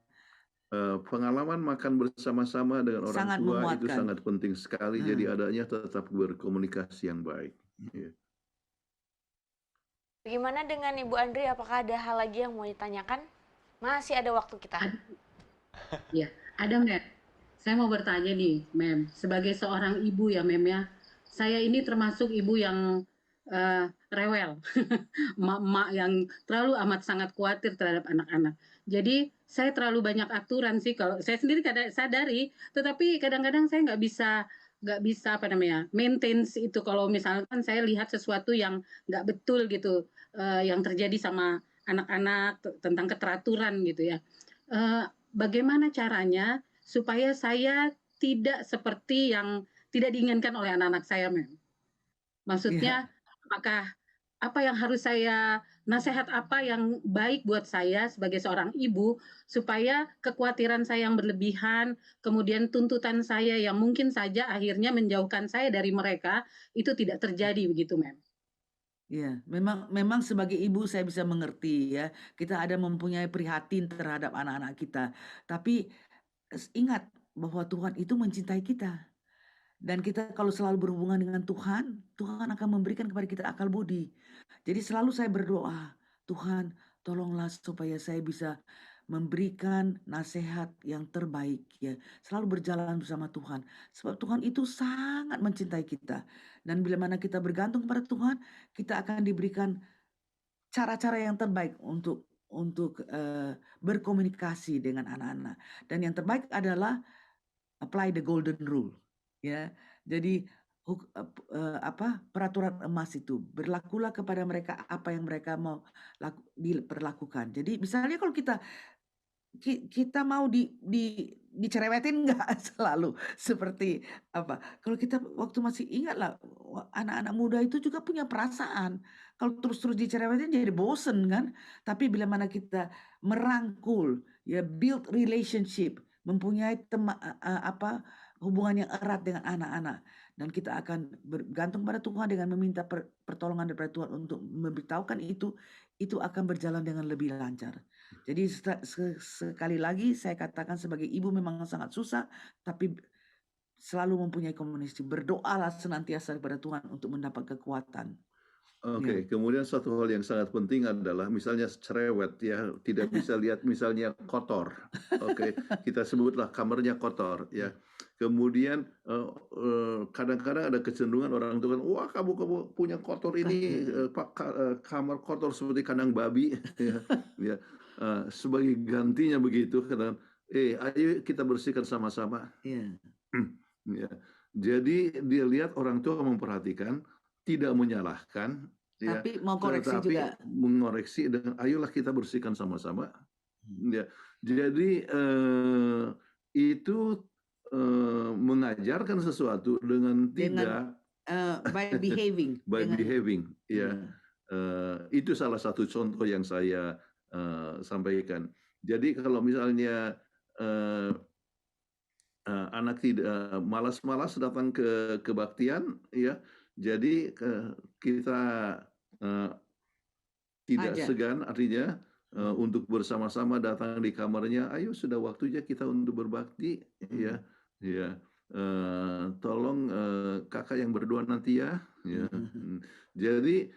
Pengalaman makan bersama-sama dengan orang Sangat tua memuatkan. itu sangat penting sekali. Jadi adanya tetap berkomunikasi yang baik. Ya. Bagaimana dengan Ibu Andri? Apakah ada hal lagi yang mau ditanyakan? Masih ada waktu kita. Ya, ada Mem. Saya mau bertanya nih, Mem. Sebagai seorang ibu ya, Mem ya. Saya ini termasuk ibu yang rewel, emak-emak yang terlalu amat sangat khawatir terhadap anak-anak. Jadi saya terlalu banyak aturan sih kalau saya sendiri kadang sadari, tetapi kadang-kadang saya nggak bisa maintain itu kalau misalkan saya lihat sesuatu yang nggak betul gitu, yang terjadi sama anak-anak tentang keteraturan gitu ya. Bagaimana caranya supaya saya tidak seperti yang tidak diinginkan oleh anak-anak saya, Mem? Maksudnya apakah apa yang harus saya nasihat apa yang baik buat saya sebagai seorang ibu supaya kekhawatiran saya yang berlebihan, kemudian tuntutan saya yang mungkin saja akhirnya menjauhkan saya dari mereka itu tidak terjadi begitu, Mem. Ya, memang sebagai ibu saya bisa mengerti ya. Kita ada mempunyai prihatin terhadap anak-anak kita. Tapi ingat bahwa Tuhan itu mencintai kita. Dan kita kalau selalu berhubungan dengan Tuhan, Tuhan akan memberikan kepada kita akal budi. Jadi selalu saya berdoa, Tuhan tolonglah supaya saya bisa memberikan nasihat yang terbaik ya. Selalu berjalan bersama Tuhan. Sebab Tuhan itu sangat mencintai kita. Dan bila mana kita bergantung pada Tuhan, kita akan diberikan cara-cara yang terbaik untuk berkomunikasi dengan anak-anak. Dan yang terbaik adalah apply the golden rule. Ya, jadi peraturan emas itu berlakulah kepada mereka apa yang mereka mau diperlakukan. Jadi misalnya kalau kita mau dicerewetin nggak selalu seperti apa? Kalau kita waktu masih ingatlah anak-anak muda itu juga punya perasaan. Kalau terus-terus dicerewetin jadi bosen kan? Tapi bila mana kita merangkul, ya build relationship, mempunyai hubungan yang erat dengan anak-anak, dan kita akan bergantung pada Tuhan dengan meminta pertolongan daripada Tuhan untuk memberitahukan itu akan berjalan dengan lebih lancar. Jadi sekali lagi saya katakan sebagai ibu memang sangat susah, tapi selalu mempunyai komunikasi. Berdoalah senantiasa kepada Tuhan untuk mendapat kekuatan. Oke, kemudian satu hal yang sangat penting adalah misalnya cerewet ya, tidak bisa lihat misalnya kotor. Oke, kita sebutlah kamarnya kotor ya. Kemudian kadang-kadang ada kecenderungan orang itu kan, wah kamu punya kotor ini, kamar kotor seperti kandang babi, ya, ya. Sebagai gantinya begitu, kadang, ayo kita bersihkan sama-sama. Iya. Ya. Jadi dia lihat orang tua memperhatikan, tidak menyalahkan, ya, Tapi mau koreksi tetapi juga. mengoreksi dengan ayolah kita bersihkan sama-sama. Ya. Jadi itu mengajarkan sesuatu dengan tidak By behaving. by dengan- behaving, ya. Iya. Itu salah satu contoh yang saya sampaikan. Jadi kalau misalnya anak tidak malas-malas datang ke kebaktian, ya, jadi kita tidak Ajar. segan artinya untuk bersama-sama datang di kamarnya. Ayo sudah waktunya kita untuk berbakti, ya, ya. Tolong kakak yang berdua nanti ya. Ya. Jadi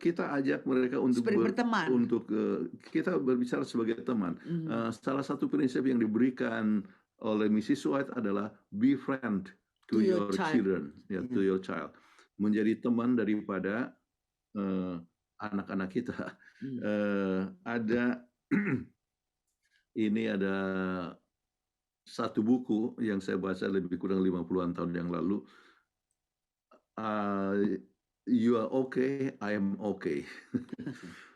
kita ajak mereka untuk Seperti berteman. kita berbicara sebagai teman. Salah satu prinsip yang diberikan oleh Mrs. White adalah be friend to your children, ya, to your child. Menjadi teman daripada anak-anak kita. Ada ini ada satu buku yang saya baca lebih kurang 50-an tahun yang lalu. You are okay, I am okay.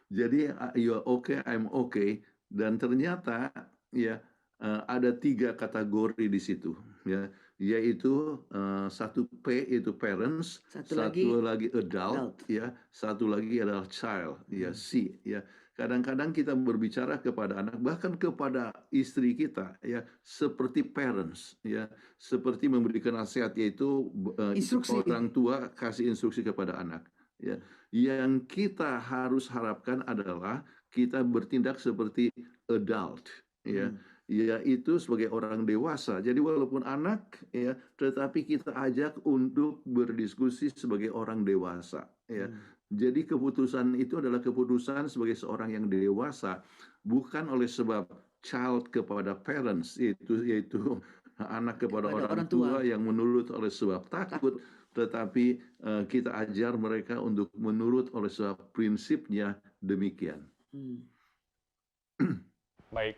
Jadi you are okay, I am okay. Dan ternyata ya ada 3 kategori di situ, ya, yaitu satu P itu parents, satu lagi adult, ya, satu lagi adalah child, ya, C, ya. Kadang-kadang kita berbicara kepada anak, bahkan kepada istri kita, ya, seperti parents, ya, seperti memberikan nasihat, yaitu orang tua kasih instruksi kepada anak, ya. Yang kita harus harapkan adalah kita bertindak seperti adult, ya. Yaitu sebagai orang dewasa. Jadi walaupun anak, ya, tetapi kita ajak untuk berdiskusi sebagai orang dewasa, ya. Jadi keputusan itu adalah keputusan sebagai seorang yang dewasa, bukan oleh sebab child kepada parents, yaitu anak kepada orang tua yang menurut oleh sebab takut, tetapi kita ajar mereka untuk menurut oleh sebab prinsipnya demikian. Baik,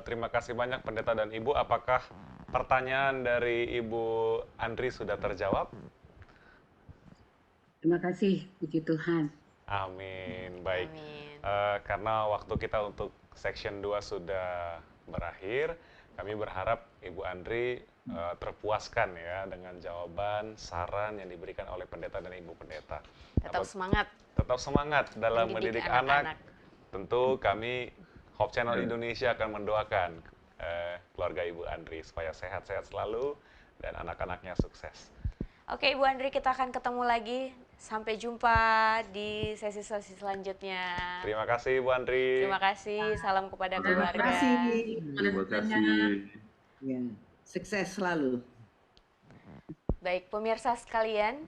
terima kasih banyak Pendeta dan Ibu. Apakah pertanyaan dari Ibu Andri sudah terjawab? Terima kasih, puji Tuhan. Amin. Baik. Amin. Karena waktu kita untuk section 2 sudah berakhir, kami berharap Ibu Andri terpuaskan ya dengan jawaban, saran yang diberikan oleh Pendeta dan Ibu Pendeta. Tetap semangat. Tetap semangat dalam mendidik anak. Tentu kami Hope Channel Indonesia akan mendoakan keluarga Ibu Andri supaya sehat-sehat selalu dan anak-anaknya sukses. Oke Ibu Andri, kita akan ketemu lagi. Sampai jumpa di sesi-sesi selanjutnya. Terima kasih Ibu Andri. Terima kasih, salam kepada keluarga. Terima kasih. Terima kasih. Ya, sukses selalu. Baik, pemirsa sekalian,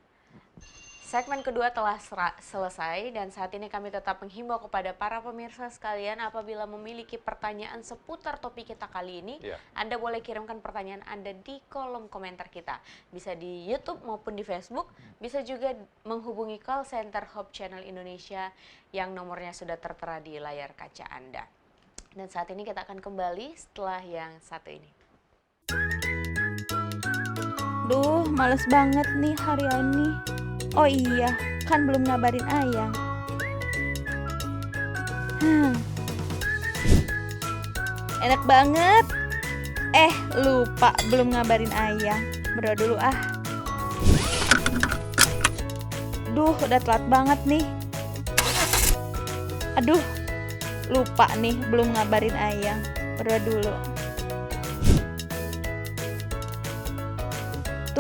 segmen kedua telah selesai dan saat ini kami tetap menghimbau kepada para pemirsa sekalian apabila memiliki pertanyaan seputar topik kita kali ini, Anda boleh kirimkan pertanyaan Anda di kolom komentar kita. Bisa di YouTube maupun di Facebook, bisa juga menghubungi call center Hope Channel Indonesia yang nomornya sudah tertera di layar kaca Anda. Dan saat ini kita akan kembali setelah yang satu ini. Duh, males banget nih hari ini. Oh iya, kan belum ngabarin Ayang. Enak banget. Lupa belum ngabarin Ayang. Berdoa dulu ah. Duh, udah telat banget nih. Aduh, lupa nih belum ngabarin Ayang. Berdoa dulu.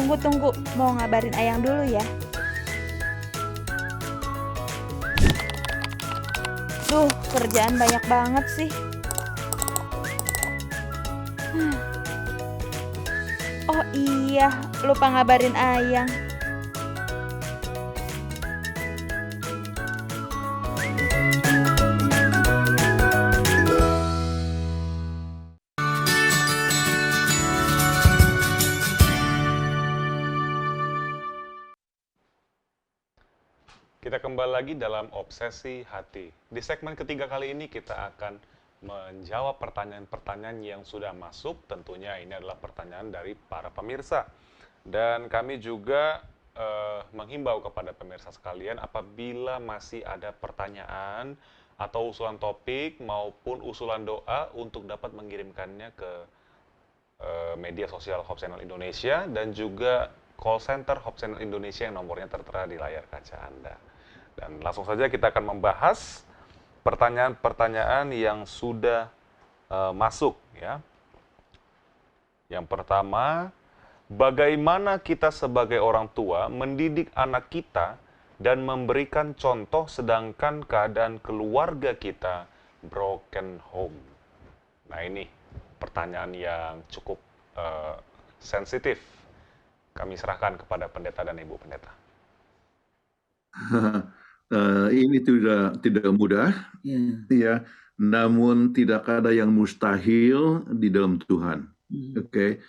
Tunggu, mau ngabarin Ayang dulu ya. Duh, kerjaan banyak banget sih. Oh iya, lupa ngabarin Ayang. Kita kembali lagi dalam Obsesi Hati. Di segmen ketiga kali ini kita akan menjawab pertanyaan-pertanyaan yang sudah masuk. Tentunya ini adalah pertanyaan dari para pemirsa. Dan kami juga menghimbau kepada pemirsa sekalian apabila masih ada pertanyaan atau usulan topik maupun usulan doa untuk dapat mengirimkannya ke media sosial Hope Channel Indonesia dan juga call center Hope Channel Indonesia yang nomornya tertera di layar kaca Anda. Dan langsung saja kita akan membahas pertanyaan-pertanyaan yang sudah masuk ya. Yang pertama, bagaimana kita sebagai orang tua mendidik anak kita dan memberikan contoh sedangkan keadaan keluarga kita broken home? Nah, ini pertanyaan yang cukup sensitif. Kami serahkan kepada pendeta dan ibu pendeta. Ini tidak mudah, ya. Namun tidak ada yang mustahil di dalam Tuhan. Oke.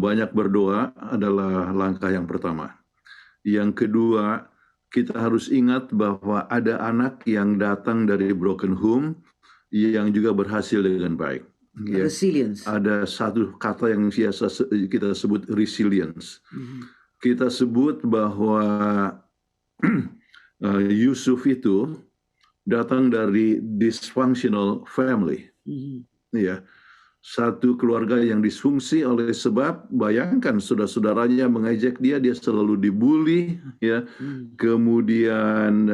Banyak berdoa adalah langkah yang pertama. Yang kedua, kita harus ingat bahwa ada anak yang datang dari broken home yang juga berhasil dengan baik. Ya. Resilience. Ada satu kata yang biasa kita sebut resilience. Kita sebut bahwa Yusuf itu datang dari dysfunctional family. Ya. Satu keluarga yang disfungsi oleh sebab bayangkan saudara-saudaranya mengejek dia selalu dibully, ya, kemudian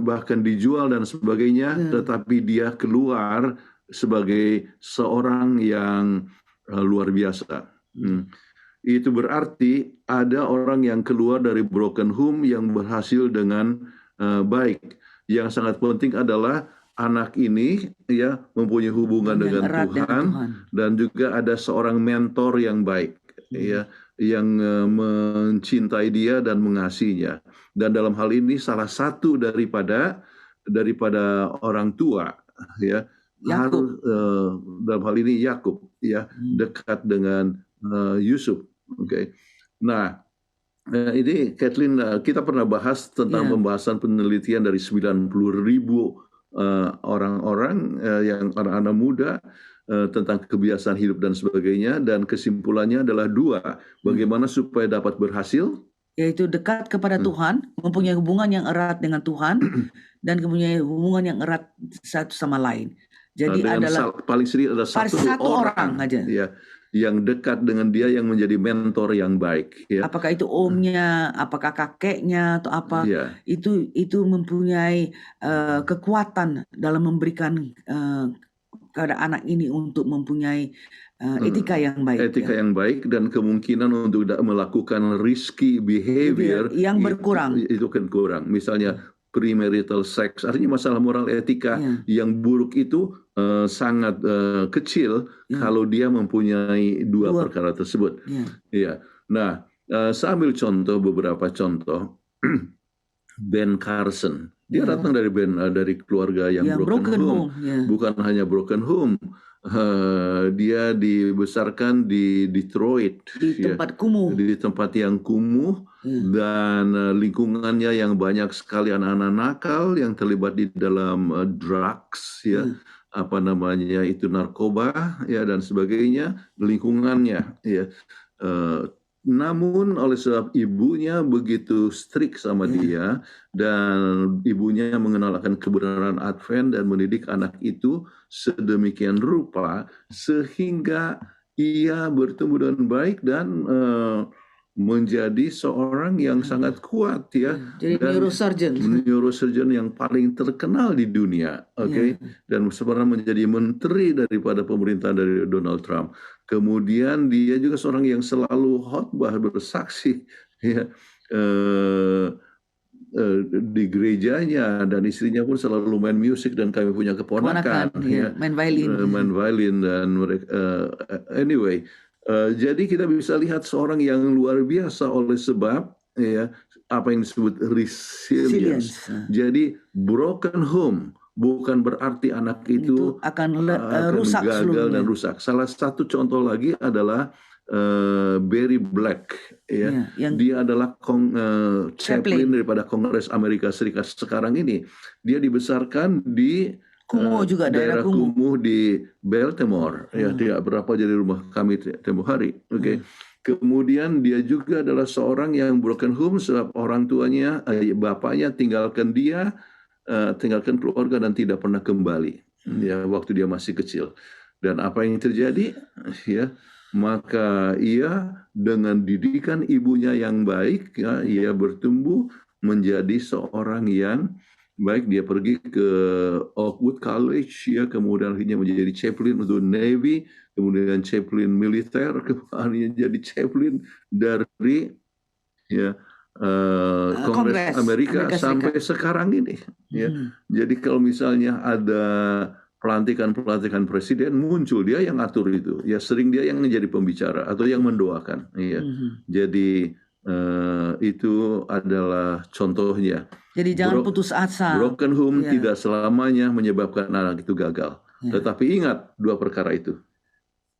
bahkan dijual dan sebagainya, tetapi dia keluar sebagai seorang yang luar biasa. Itu berarti ada orang yang keluar dari broken home yang berhasil dengan baik. Yang sangat penting adalah anak ini ya mempunyai hubungan dengan Tuhan dan juga ada seorang mentor yang baik ya yang mencintai dia dan mengasihinya. Dan dalam hal ini salah satu daripada orang tua ya harus dalam hal ini Yakub ya dekat dengan Yusuf. Oke. Nah, ini Kathleen kita pernah bahas tentang pembahasan penelitian dari 90.000 orang-orang yang anak-anak muda tentang kebiasaan hidup dan sebagainya, dan kesimpulannya adalah dua, bagaimana supaya dapat berhasil, yaitu dekat kepada Tuhan, mempunyai hubungan yang erat dengan Tuhan dan mempunyai hubungan yang erat satu sama lain. Jadi adalah paling sedikit ada satu orang aja ya yang dekat dengan dia yang menjadi mentor yang baik ya. Apakah itu omnya, apakah kakeknya atau apa, itu mempunyai kekuatan dalam memberikan kepada anak ini untuk mempunyai etika yang baik. Etika yang baik dan kemungkinan untuk melakukan risky behavior yang berkurang. Itu kan kurang. Misalnya premarital sex, artinya masalah moral etika yang buruk itu sangat kecil kalau dia mempunyai dua perkara tersebut. Ya. Nah, saya ambil beberapa contoh. Ben Carson, dia datang dari keluarga yang broken home. Bukan hanya broken home, dia dibesarkan di Detroit, di tempat kumuh, di tempat yang kumuh dan lingkungannya yang banyak sekali anak-anak nakal yang terlibat di dalam drugs, ya, apa namanya itu narkoba, ya dan sebagainya, lingkungannya, ya. Namun oleh sebab ibunya begitu strict sama dia dan ibunya mengenalkan kebenaran Advent dan mendidik anak itu sedemikian rupa sehingga ia bertumbuh dengan baik dan menjadi seorang yang sangat kuat ya. Jadi neurosurgeon yang paling terkenal di dunia, dan sebenarnya menjadi menteri daripada pemerintahan dari Donald Trump. Kemudian dia juga seorang yang selalu khotbah bersaksi ya di gerejanya, dan istrinya pun selalu main musik, dan kami punya keponakan ya, main violin dan mereka anyway. Jadi kita bisa lihat seorang yang luar biasa oleh sebab ya apa yang disebut resilience. Jadi broken home bukan berarti anak itu akan rusak gagal dan rusak. Salah satu contoh lagi adalah Barry Black, ya. Dia adalah chaplain daripada Kongres Amerika Serikat sekarang ini. Dia dibesarkan di Kumuh juga, daerah Kumuh di Baltimore, ya, tidak berapa jadi rumah kami tempoh hari. Oke. Kemudian dia juga adalah seorang yang broken home sebab orang tuanya, bapaknya tinggalkan dia, tinggalkan keluarga dan tidak pernah kembali, ya, waktu dia masih kecil. Dan apa yang terjadi, ya? Maka ia dengan didikan ibunya yang baik, ya, ia bertumbuh menjadi seorang yang baik. Dia pergi ke Oakwood College, ya, kemudian akhirnya menjadi chaplain untuk Navy, kemudian chaplain militer, kemudian jadi chaplain dari, ya, Kongres Amerika sampai sekarang ini. Ya. Jadi kalau misalnya ada pelantikan presiden, muncul dia yang atur itu. Ya, sering dia yang menjadi pembicara atau yang mendoakan. Ya. Jadi itu adalah contohnya. Jadi jangan putus asa. Broken home tidak selamanya menyebabkan anak itu gagal. Tetapi ingat dua perkara itu.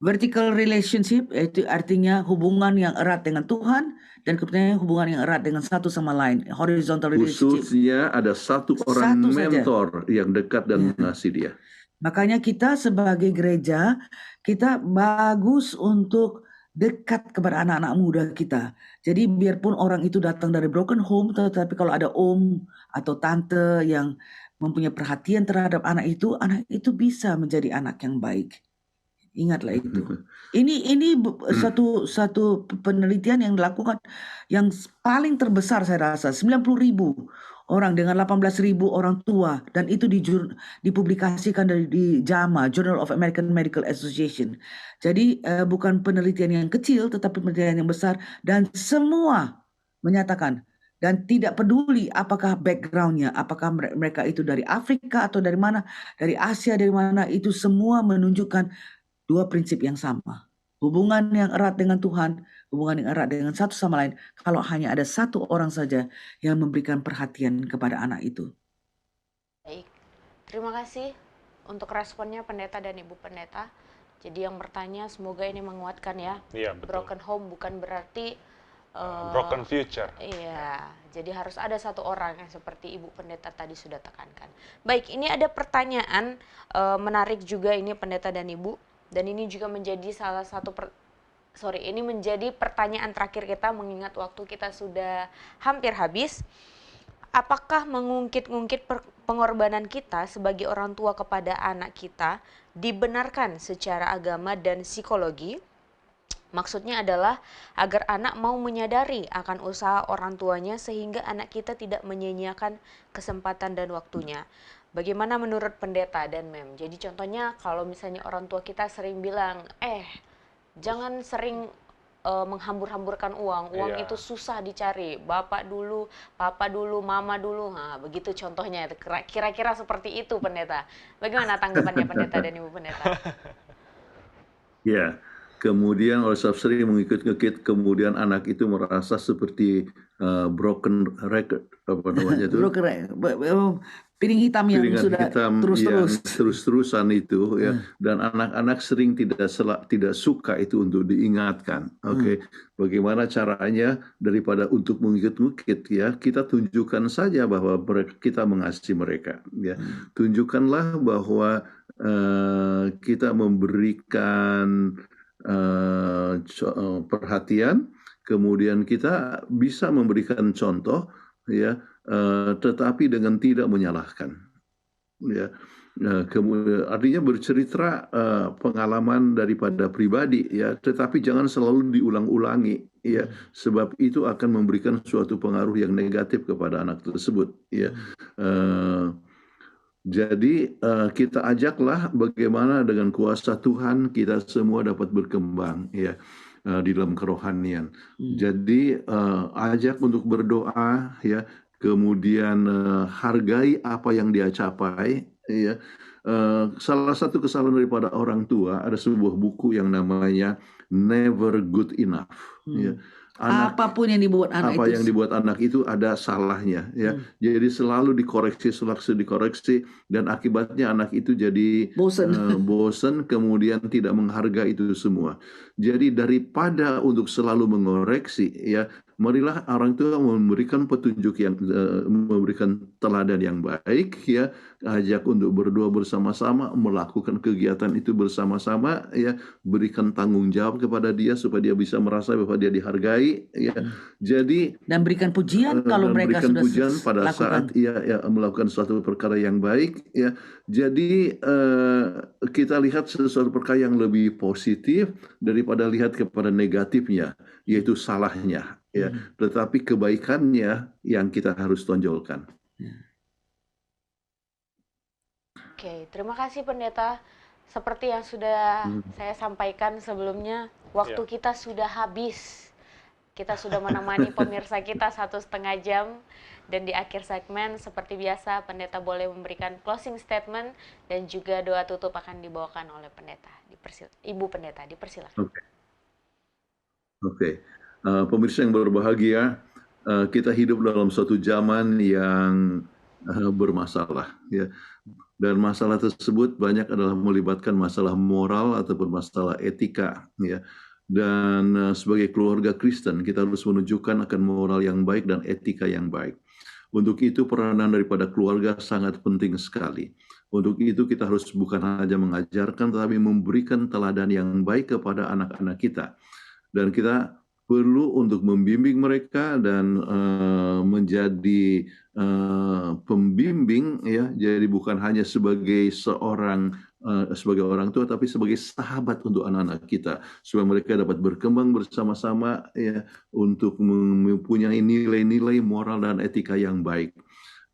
Vertical relationship itu artinya hubungan yang erat dengan Tuhan, dan kemudian hubungan yang erat dengan satu sama lain. Horizontal relationship. Khususnya ada satu orang mentor yang dekat dan mengasihi dia. Makanya kita sebagai gereja, kita bagus untuk dekat kepada anak-anak muda kita. Jadi biarpun orang itu datang dari broken home, tetapi kalau ada om atau tante yang mempunyai perhatian terhadap anak itu bisa menjadi anak yang baik. Ingatlah itu. Ini satu penelitian yang dilakukan yang paling terbesar saya rasa, 90.000 orang dengan 18.000 orang tua, dan itu dipublikasikan di JAMA, Journal of American Medical Association. Jadi bukan penelitian yang kecil, tetapi penelitian yang besar, dan semua menyatakan, dan tidak peduli apakah backgroundnya, apakah mereka itu dari Afrika atau dari mana, dari Asia, dari mana, itu semua menunjukkan dua prinsip yang sama. Hubungan yang erat dengan Tuhan, hubungan yang erat dengan satu sama lain, kalau hanya ada satu orang saja yang memberikan perhatian kepada anak itu. Baik, terima kasih untuk responnya Pendeta dan Ibu Pendeta. Jadi yang bertanya semoga ini menguatkan ya. Iya, betul. Broken home bukan berarti broken future. Iya, jadi harus ada satu orang yang seperti Ibu Pendeta tadi sudah tekankan. Baik, ini ada pertanyaan menarik juga ini Pendeta dan Ibu. Dan ini juga menjadi salah satu ini menjadi pertanyaan terakhir kita mengingat waktu kita sudah hampir habis. Apakah mengungkit-ungkit pengorbanan kita sebagai orang tua kepada anak kita dibenarkan secara agama dan psikologi? Maksudnya adalah agar anak mau menyadari akan usaha orang tuanya sehingga anak kita tidak menyia-nyiakan kesempatan dan waktunya. Bagaimana menurut Pendeta dan Mem? Jadi contohnya kalau misalnya orang tua kita sering bilang, jangan sering menghambur-hamburkan uang itu susah dicari, bapak dulu, papa dulu, mama dulu, nah begitu contohnya, kira-kira seperti itu Pendeta. Bagaimana tanggapannya Pendeta dan Ibu Pendeta? Ya, kemudian oleh sebab sering mengikut-ngikut, kemudian anak itu merasa seperti broken record, apa namanya itu? Piring hitam yang sudah terus-terusan itu, ya. Dan anak-anak sering tidak suka itu untuk diingatkan. Oke. Bagaimana caranya daripada untuk mengikut-ngikut, ya, kita tunjukkan saja bahwa kita mengasihi mereka, ya. Tunjukkanlah bahwa kita memberikan perhatian, kemudian kita bisa memberikan contoh, ya, tetapi dengan tidak menyalahkan, ya. Artinya bercerita pengalaman daripada pribadi, ya, tetapi jangan selalu diulang-ulangi, ya, sebab itu akan memberikan suatu pengaruh yang negatif kepada anak tersebut, ya. Jadi kita ajaklah bagaimana dengan kuasa Tuhan kita semua dapat berkembang, ya, di dalam kerohanian. Jadi ajak untuk berdoa, ya, kemudian hargai apa yang dia capai, ya. Salah satu kesalahan daripada orang tua, ada sebuah buku yang namanya Never Good Enough, ya. anak Apapun yang dibuat anak apa itu yang dibuat anak itu ada salahnya ya. Jadi selalu dikoreksi dan akibatnya anak itu jadi bosan. bosan kemudian tidak menghargai itu semua. Jadi daripada untuk selalu mengoreksi ya, marilah orang tua memberikan petunjuk yang memberikan teladan yang baik ya, ajak untuk berdoa bersama-sama, melakukan kegiatan itu bersama-sama ya, berikan tanggung jawab kepada dia supaya dia bisa merasa bahwa dia dihargai ya. Jadi Dan berikan pujian kalau dan mereka berikan sudah pujian pada lakukan. saat ia melakukan suatu perkara yang baik ya. Jadi kita lihat sesuatu perkara yang lebih positif daripada lihat kepada negatifnya, yaitu salahnya ya. Tetapi kebaikannya yang kita harus tonjolkan. Oke, terima kasih Pendeta. Seperti yang sudah saya sampaikan sebelumnya, waktu kita sudah habis. Kita sudah menemani pemirsa kita 1,5 jam. Dan di akhir segmen, seperti biasa, Pendeta boleh memberikan closing statement dan juga doa tutup akan dibawakan oleh Pendeta. Ibu Pendeta, dipersilakan. Oke. Pemirsa yang berbahagia, kita hidup dalam suatu zaman yang bermasalah ya. Dan masalah tersebut banyak adalah melibatkan masalah moral ataupun masalah etika ya. Dan sebagai keluarga Kristen kita harus menunjukkan akan moral yang baik dan etika yang baik. Untuk itu peranan daripada keluarga sangat penting sekali. Untuk itu kita harus bukan hanya mengajarkan tetapi memberikan teladan yang baik kepada anak-anak kita. Dan kita perlu untuk membimbing mereka dan menjadi pembimbing ya. Jadi bukan hanya sebagai sebagai orang tua tapi sebagai sahabat untuk anak-anak kita supaya mereka dapat berkembang bersama-sama ya untuk mempunyai nilai-nilai moral dan etika yang baik.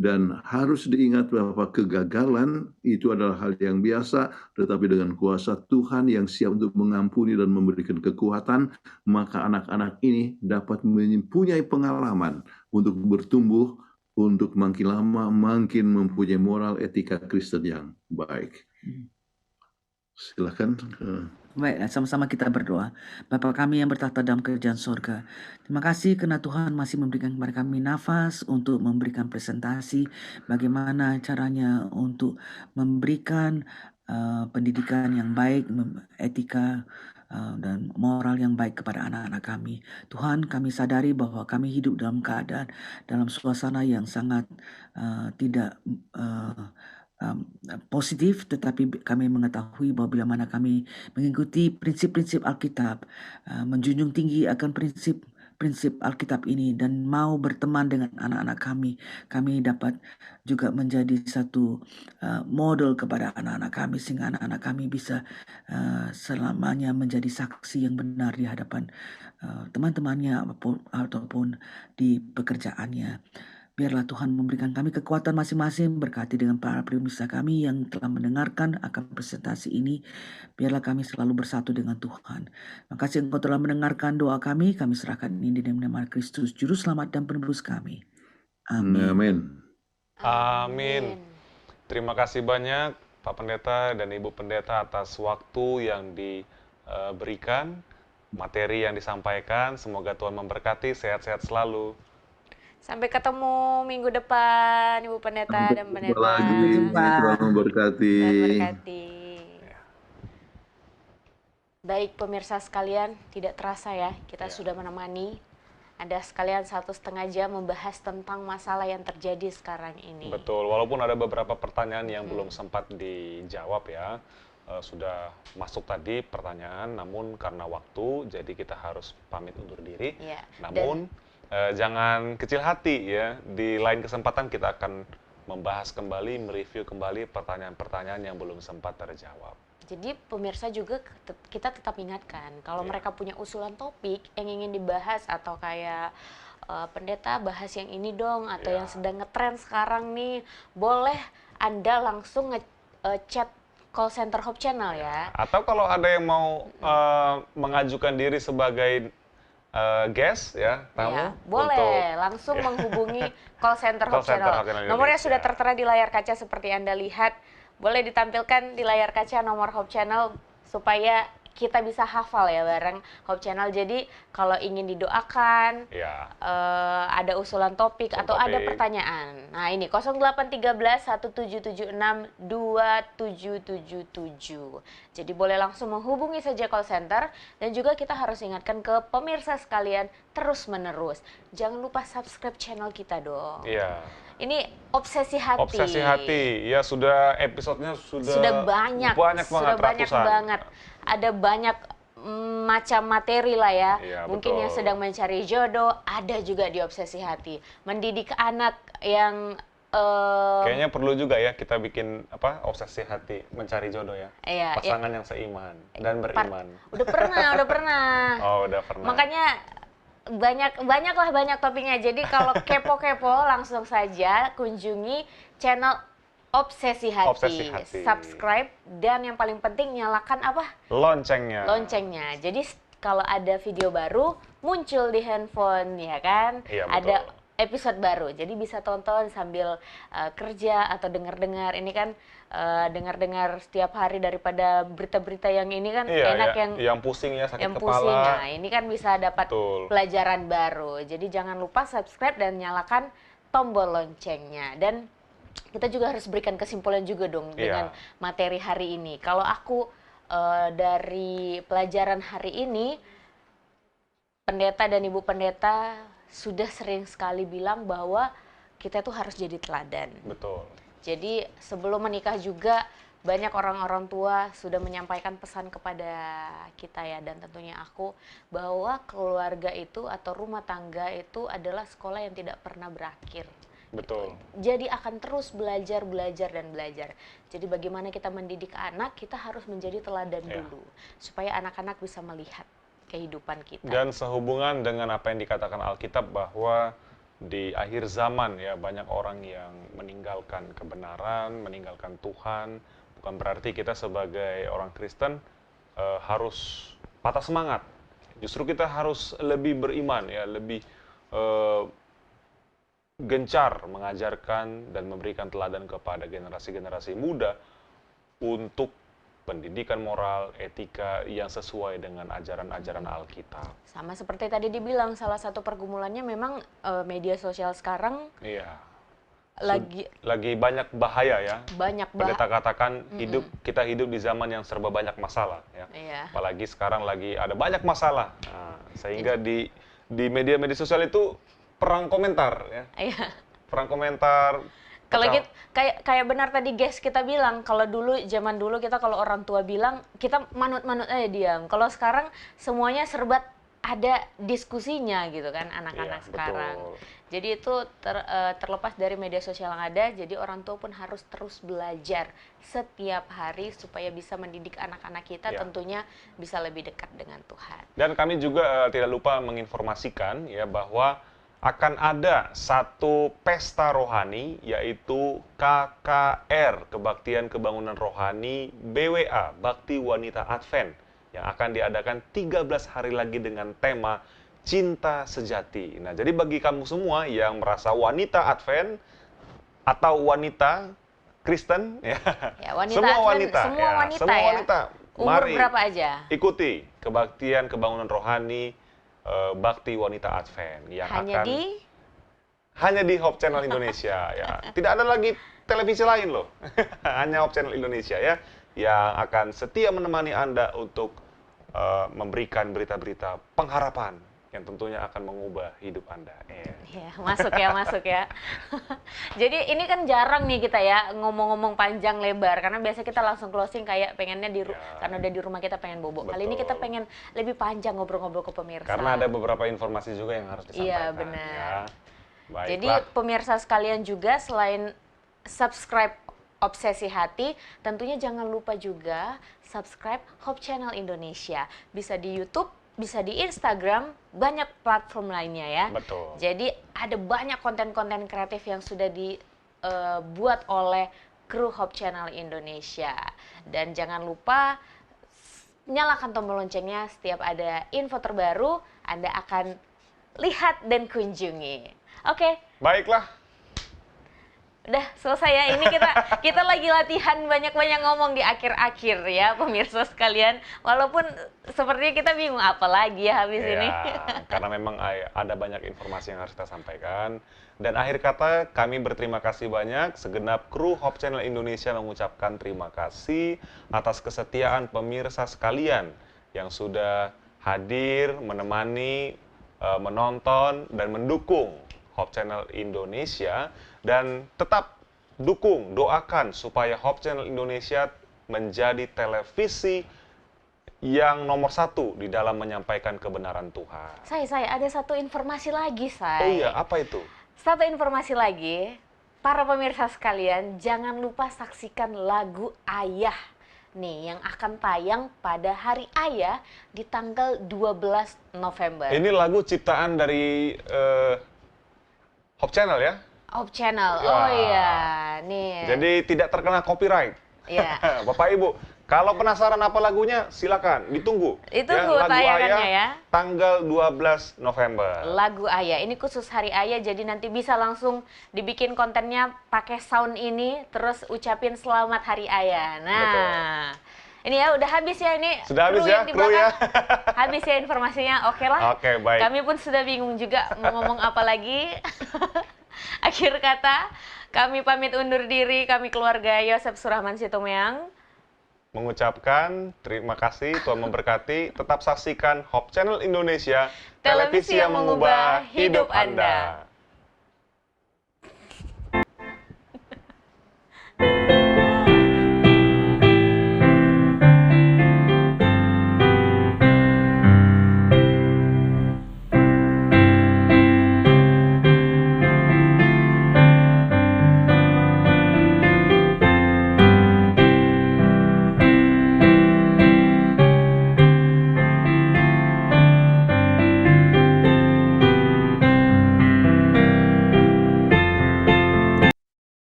Dan harus diingat bahwa kegagalan itu adalah hal yang biasa, tetapi dengan kuasa Tuhan yang siap untuk mengampuni dan memberikan kekuatan, maka anak-anak ini dapat mempunyai pengalaman untuk bertumbuh, untuk makin lama makin mempunyai moral etika Kristen yang baik. Silakan. Baik, sama-sama kita berdoa. Bapa kami yang bertahta dalam kerajaan sorga, terima kasih karena Tuhan masih memberikan kepada kami nafas untuk memberikan presentasi bagaimana caranya untuk memberikan pendidikan yang baik, etika dan moral yang baik kepada anak-anak kami. Tuhan, kami sadari bahwa kami hidup dalam keadaan, dalam suasana yang sangat tidak positif, tetapi kami mengetahui bahwa bila mana kami mengikuti prinsip-prinsip Alkitab, menjunjung tinggi akan prinsip Alkitab ini dan mau berteman dengan anak-anak kami dapat juga menjadi satu model kepada anak-anak kami sehingga anak-anak kami bisa selamanya menjadi saksi yang benar di hadapan teman-temannya ataupun di pekerjaannya. Biarlah Tuhan memberikan kami kekuatan masing-masing, berkati dengan para pemirsa kami yang telah mendengarkan akan presentasi ini. Biarlah kami selalu bersatu dengan Tuhan. Terima kasih Engkau telah mendengarkan doa kami. Kami serahkan ini di dalam nama Kristus, Juru Selamat dan Penebus kami. Amin. Amin. Amin. Terima kasih banyak Pak Pendeta dan Ibu Pendeta atas waktu yang diberikan, materi yang disampaikan. Semoga Tuhan memberkati, sehat-sehat selalu. Sampai ketemu minggu depan, Ibu Pendeta dan Pendeta. Lagi, Tuhan memberkati. Baik pemirsa sekalian, tidak terasa ya, kita sudah menemani Anda sekalian 1,5 jam membahas tentang masalah yang terjadi sekarang ini. Betul, walaupun ada beberapa pertanyaan yang belum sempat dijawab ya. Sudah masuk tadi pertanyaan, namun karena waktu, jadi kita harus pamit undur diri. Ya, namun jangan kecil hati ya, di lain kesempatan kita akan membahas kembali, mereview kembali pertanyaan-pertanyaan yang belum sempat terjawab. Jadi pemirsa juga kita tetap ingatkan, kalau mereka punya usulan topik yang ingin dibahas atau kayak pendeta bahas yang ini dong, atau yang sedang ngetren sekarang nih, boleh Anda langsung ngechat call center Hope Channel ya. Atau kalau ada yang mau mengajukan diri sebagai guest ya, tamu, boleh langsung menghubungi call center Hope Channel. Nomornya sudah tertera di layar kaca seperti Anda lihat. Boleh ditampilkan di layar kaca nomor Hope Channel supaya kita bisa hafal ya bareng Hope Channel. Jadi kalau ingin didoakan, Ya, ada usulan topik usulan atau ada topik. pertanyaan. Nah ini 0813 1776 2777. Jadi boleh langsung menghubungi saja call center. Dan juga kita harus ingatkan ke pemirsa sekalian terus menerus. Jangan lupa subscribe channel kita dong. iya. Ini Obsesi Hati. Obsesi hati, ya sudah episodenya Sudah banyak banget, sudah banyak ratusan. banget. Ada banyak macam materi lah ya. Iya, Mungkin yang betul. sedang mencari jodoh, ada juga di Obsesi Hati. Mendidik anak yang Kayaknya perlu juga ya kita bikin obsesi hati mencari jodoh ya. iya, ya, Pasangan yang seiman dan beriman. udah pernah. Oh, udah pernah. Makanya banyak topiknya. Jadi kalau kepo-kepo langsung saja kunjungi channel Obsesi Hati. Obsesi Hati. Subscribe dan yang paling penting nyalakan apa? Loncengnya. Loncengnya. Jadi kalau ada video baru muncul di handphone ya kan? Iya, betul. Ada episode baru. Jadi bisa tonton sambil kerja atau dengar-dengar. Ini kan dengar-dengar setiap hari daripada berita-berita yang ini kan Iya, enak ya, yang pusing ya, sakit yang kepala. pusing. Nah, ini kan bisa dapat Betul. pelajaran baru. Jadi jangan lupa subscribe dan nyalakan tombol loncengnya. Dan kita juga harus berikan kesimpulan juga dong Iya. dengan materi hari ini. Kalau aku dari pelajaran hari ini, pendeta dan ibu pendeta sudah sering sekali bilang bahwa kita tuh harus jadi teladan. Betul. Jadi sebelum menikah juga banyak orang-orang tua sudah menyampaikan pesan kepada kita ya, dan tentunya aku, bahwa keluarga itu atau rumah tangga itu adalah sekolah yang tidak pernah berakhir. Betul. Jadi akan terus belajar. Jadi bagaimana kita mendidik anak, kita harus menjadi teladan Ya. dulu supaya anak-anak bisa melihat kehidupan kita. Dan sehubungan dengan apa yang dikatakan Alkitab bahwa di akhir zaman ya banyak orang yang meninggalkan kebenaran, meninggalkan Tuhan. Bukan berarti kita sebagai orang Kristen harus patah semangat. Justru kita harus lebih beriman ya, lebih gencar mengajarkan dan memberikan teladan kepada generasi-generasi muda untuk pendidikan moral, etika yang sesuai dengan ajaran-ajaran Alkitab. Sama seperti tadi dibilang, salah satu pergumulannya memang media sosial sekarang Iya. lagi banyak bahaya ya. banyak Pendeta katakan kita hidup di zaman yang serba banyak masalah ya. Iya. Apalagi sekarang lagi ada banyak masalah. Nah, sehingga di media-media sosial itu perang komentar ya. Iya. Perang komentar. Kalau kacau. gitu, kayak benar tadi guys kita bilang, kalau zaman dulu kita kalau orang tua bilang kita manut-manut aja diam. Kalau sekarang semuanya serba ada diskusinya gitu kan anak-anak Iya, sekarang. betul. Jadi itu terlepas dari media sosial yang ada, jadi orang tua pun harus terus belajar setiap hari supaya bisa mendidik anak-anak kita Iya. tentunya bisa lebih dekat dengan Tuhan. Dan kami juga tidak lupa menginformasikan ya bahwa akan ada satu pesta rohani yaitu KKR, Kebaktian Kebangunan Rohani BWA, Bakti Wanita Advent, yang akan diadakan 13 hari lagi dengan tema Cinta Sejati. Nah, jadi bagi kamu semua yang merasa wanita Advent atau wanita Kristen ya, Ya, wanita semua Advent, wanita, semua ya, wanita semua ya. wanita, Umur mari berapa aja? ikuti Kebaktian Kebangunan Rohani Bakti Wanita Advent yang hanya di Hope Channel Indonesia ya. Tidak ada lagi televisi lain loh. Hanya Hope Channel Indonesia ya yang akan setia menemani Anda untuk memberikan berita-berita pengharapan yang tentunya akan mengubah hidup Anda. Ya, masuk ya. Jadi ini kan jarang nih kita ya ngomong-ngomong panjang lebar, karena biasa kita langsung closing kayak pengennya karena udah di rumah kita pengen bobo. Kali ini kita Betul. pengen lebih panjang ngobrol-ngobrol ke pemirsa. Karena ada beberapa informasi juga yang harus disampaikan. Iya, benar. Ya. Jadi Baiklah. pemirsa sekalian juga, selain subscribe Obsesi Hati, tentunya jangan lupa juga subscribe Hope Channel Indonesia. Bisa di YouTube, bisa di Instagram, banyak platform lainnya ya. Betul. Jadi ada banyak konten-konten kreatif yang sudah dibuat oleh kru Hope Channel Indonesia. Dan jangan lupa nyalakan tombol loncengnya, setiap ada info terbaru Anda akan lihat dan kunjungi. Oke, Baiklah. Udah selesai ya. Ini kita lagi latihan banyak-banyak ngomong di akhir-akhir ya pemirsa sekalian. Walaupun sepertinya kita bingung apa lagi ya habis ini. Karena memang ada banyak informasi yang harus kita sampaikan. Dan akhir kata kami berterima kasih banyak segenap kru Hope Channel Indonesia mengucapkan terima kasih atas kesetiaan pemirsa sekalian yang sudah hadir, menemani, menonton dan mendukung Hope Channel Indonesia. Dan tetap dukung, doakan supaya Hope Channel Indonesia menjadi televisi yang nomor 1 di dalam menyampaikan kebenaran Tuhan. Saya ada satu informasi lagi, Oh iya, apa itu? Satu informasi lagi, para pemirsa sekalian, jangan lupa saksikan lagu Ayah nih yang akan tayang pada hari Ayah di tanggal 12 November. Ini lagu ciptaan dari Hope Channel ya? Hope Channel, oh iya, nih. Jadi tidak terkena copyright. Iya. Bapak Ibu, kalau penasaran apa lagunya, silakan ditunggu. Ditunggu lagu tayangannya Ayah, ya. Tanggal 12 November. Lagu Ayah, ini khusus hari Ayah, jadi nanti bisa langsung dibikin kontennya pakai sound ini, terus ucapin selamat hari Ayah. Nah, betul. Ini ya udah habis ya ini. Sudah habis ya, kru ya. Habis ya informasinya, oke lah. Oke, baik. Kami pun sudah bingung juga mau ngomong apa lagi. Akhir kata, kami pamit undur diri, kami keluarga Yosef Surahman Sitomeang mengucapkan terima kasih, Tuhan memberkati. Tetap saksikan Hope Channel Indonesia, televisi yang mengubah hidup Anda.